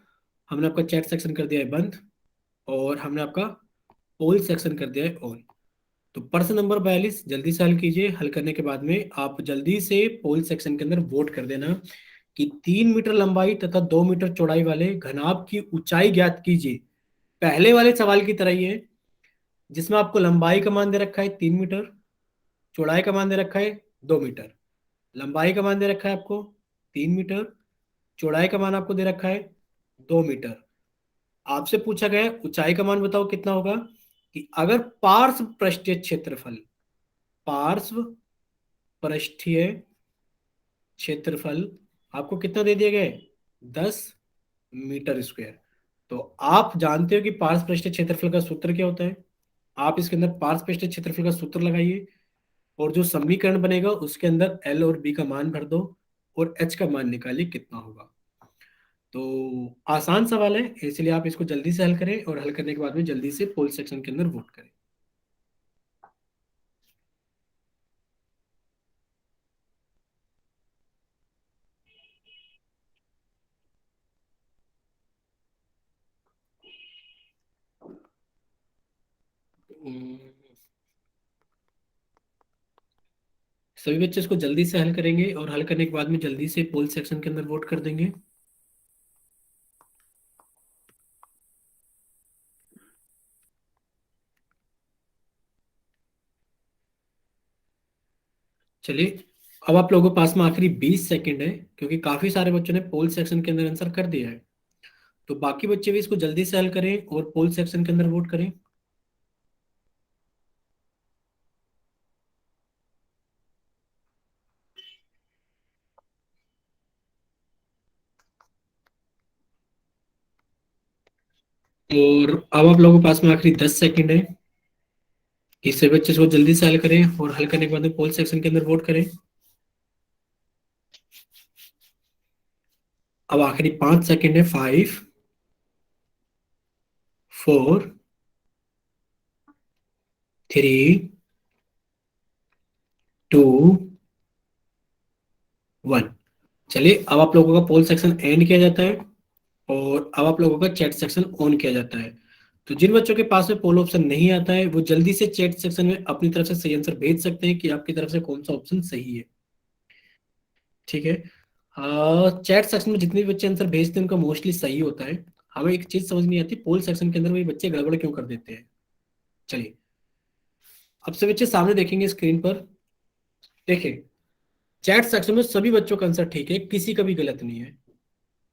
Speaker 1: हमने आपका चैट सेक्शन कर दिया है बंद, और हमने आपका पोल सेक्शन कर दिया है ऑन। तो प्रश्न नंबर 42 जल्दी से हल कीजिए। हल करने के बाद में आप जल्दी से पोल सेक्शन के अंदर वोट कर देना कि 3 मीटर लंबाई तथा 2 मीटर चौड़ाई वाले घनाभ की ऊंचाई ज्ञात कीजिए। पहले वाले सवाल की तरह ही है, जिसमें आपको लंबाई का मान दे रखा है 3 मीटर, चौड़ाई का मान दे रखा है 2 मीटर। लंबाई का मान दे रखा है आपको 3 मीटर, चौड़ाई का मान आपको दे रखा है 2 मीटर। आपसे पूछा गया है ऊंचाई का मान बताओ कितना होगा। कि अगर पार्श्व पृष्ठीय क्षेत्रफल, पार्श्व पृष्ठीय क्षेत्रफल आपको कितना दे दिया गया है 10 मीटर स्क्वायर। तो आप जानते हो कि पार्श्व पृष्ठीय क्षेत्रफल का सूत्र क्या होता है। आप इसके अंदर पार्श्व पृष्ठीय क्षेत्रफल का सूत्र लगाइए, और जो समीकरण बनेगा उसके अंदर एल और बी का मान भर दो, और एच का मान निकालिए कितना होगा। तो आसान सवाल है, इसलिए आप इसको जल्दी से हल करें, और हल करने के बाद में जल्दी से पोल सेक्शन के अंदर वोट करें। हम्म, सभी बच्चे इसको जल्दी से हल करेंगे, और हल करने के बाद में जल्दी से पोल सेक्शन के अंदर वोट कर देंगे। चलिए, अब आप लोगों के पास में आखिरी 20 सेकंड है, क्योंकि काफी सारे बच्चों ने पोल सेक्शन के अंदर आंसर कर दिया है। तो बाकी बच्चे भी इसको जल्दी से हल करें और पोल सेक्शन के अंदर वोट करें। और अब आप लोगों के पास में आखिरी 10 सेकंड है, कि सभी बच्चे इसको जल्दी से हल करें, और हल करने के बाद में पोल सेक्शन के अंदर वोट करें। अब आखिरी 5 सेकंड है। 5, 4 3 2 1। चलिए अब आप लोगों का पोल सेक्शन एंड किया जाता है और अब आप लोगों का चैट सेक्शन ऑन किया जाता है। तो जिन बच्चों के पास में पोल ऑप्शन नहीं आता है वो जल्दी से चैट सेक्शन में अपनी तरफ से सही आंसर भेज सकते हैं कि आपकी तरफ से कौन सा ऑप्शन सही है। ठीक है। चैट सेक्शन में जितने भी बच्चे आंसर भेजते हैं उनका मोस्टली सही होता है। हमें एक चीज समझ नहीं आती, पोल सेक्शन के अंदर वही बच्चे गड़बड़ क्यों कर देते हैं। चलिए अब से बच्चे सामने देखेंगे स्क्रीन पर। देखिए चैट सेक्शन में सभी बच्चों का आंसर ठीक है, किसी का भी गलत नहीं है।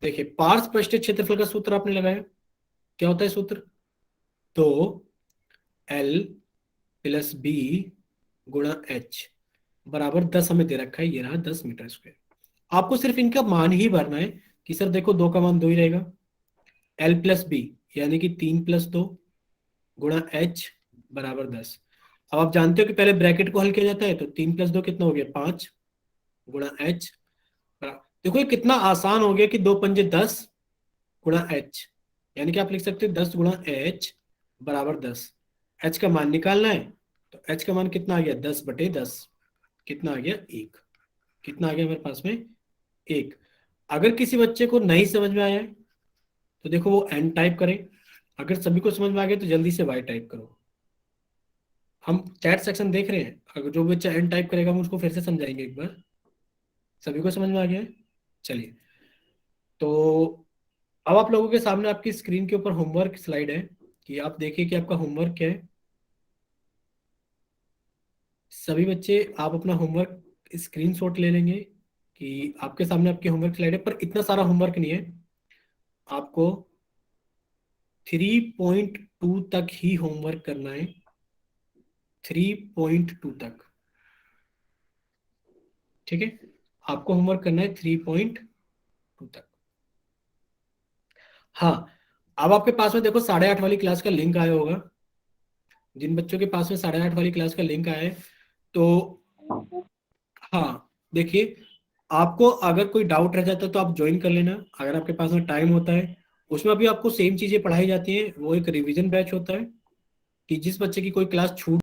Speaker 1: देखिए पार्श्व पृष्ठीय क्षेत्रफल का सूत्र आपने लगाया, क्या होता है सूत्र? तो एल प्लस बी गुणा एच बराबर 10 हमें दे रखा है, ये रहा 10 मीटर स्क्वायर। आपको सिर्फ इनका मान ही भरना है कि सर देखो दो का मान दो ही रहेगा, एल प्लस बी यानी कि 3 + 2 गुणा एच बराबर 10। अब आप जानते हो कि पहले ब्रैकेट को हल किया जाता है, तो 3 + 2 कितना हो गया 5 गुणा एच। देखो ये कितना आसान हो गया कि 2 × 5 = 10 गुणा एच, यानी कि आप लिख सकते हो 10 गुणा एच बराबर 10। एच का मान निकालना है, तो एच का मान कितना आ गया 10/10, कितना आ गया 1। कितना आ गया हमारे पास में 1। अगर किसी बच्चे को नहीं समझ में आया है तो देखो वो एन टाइप करे, अगर सभी को समझ में आ गया तो जल्दी से वाई टाइप करो। हम चैट सेक्शन देख रहे हैं, अगर जो बच्चा एन टाइप करेगा हम उसको फिर से समझाएंगे एक बार। सभी को समझ में आ गया है? चलिए तो अब आप लोगों के सामने आपकी स्क्रीन के ऊपर होमवर्क स्लाइड है, कि आप देखिए कि आपका होमवर्क क्या है। सभी बच्चे आप अपना होमवर्क स्क्रीनशॉट ले लेंगे कि आपके सामने आपकी होमवर्क स्लाइड है, पर इतना सारा होमवर्क नहीं है। आपको 3.2 तक ही होमवर्क करना है, 3.2 तक। ठीक है, आपको होमवर्क करना है 3.2 तक। हाँ, अब आपके पास में देखो 8:30 वाली क्लास का लिंक आया होगा। जिन बच्चों के पास में 8:30 वाली क्लास का लिंक आया है, तो हाँ देखिए, आपको अगर कोई डाउट रह जाता है तो आप ज्वाइन कर लेना अगर आपके पास में टाइम होता है। उसमें अभी आपको सेम चीजें पढ़ाई जाती हैं, वो एक रिवीजन बैच होता है कि जिस बच्चे की कोई क्लास छूट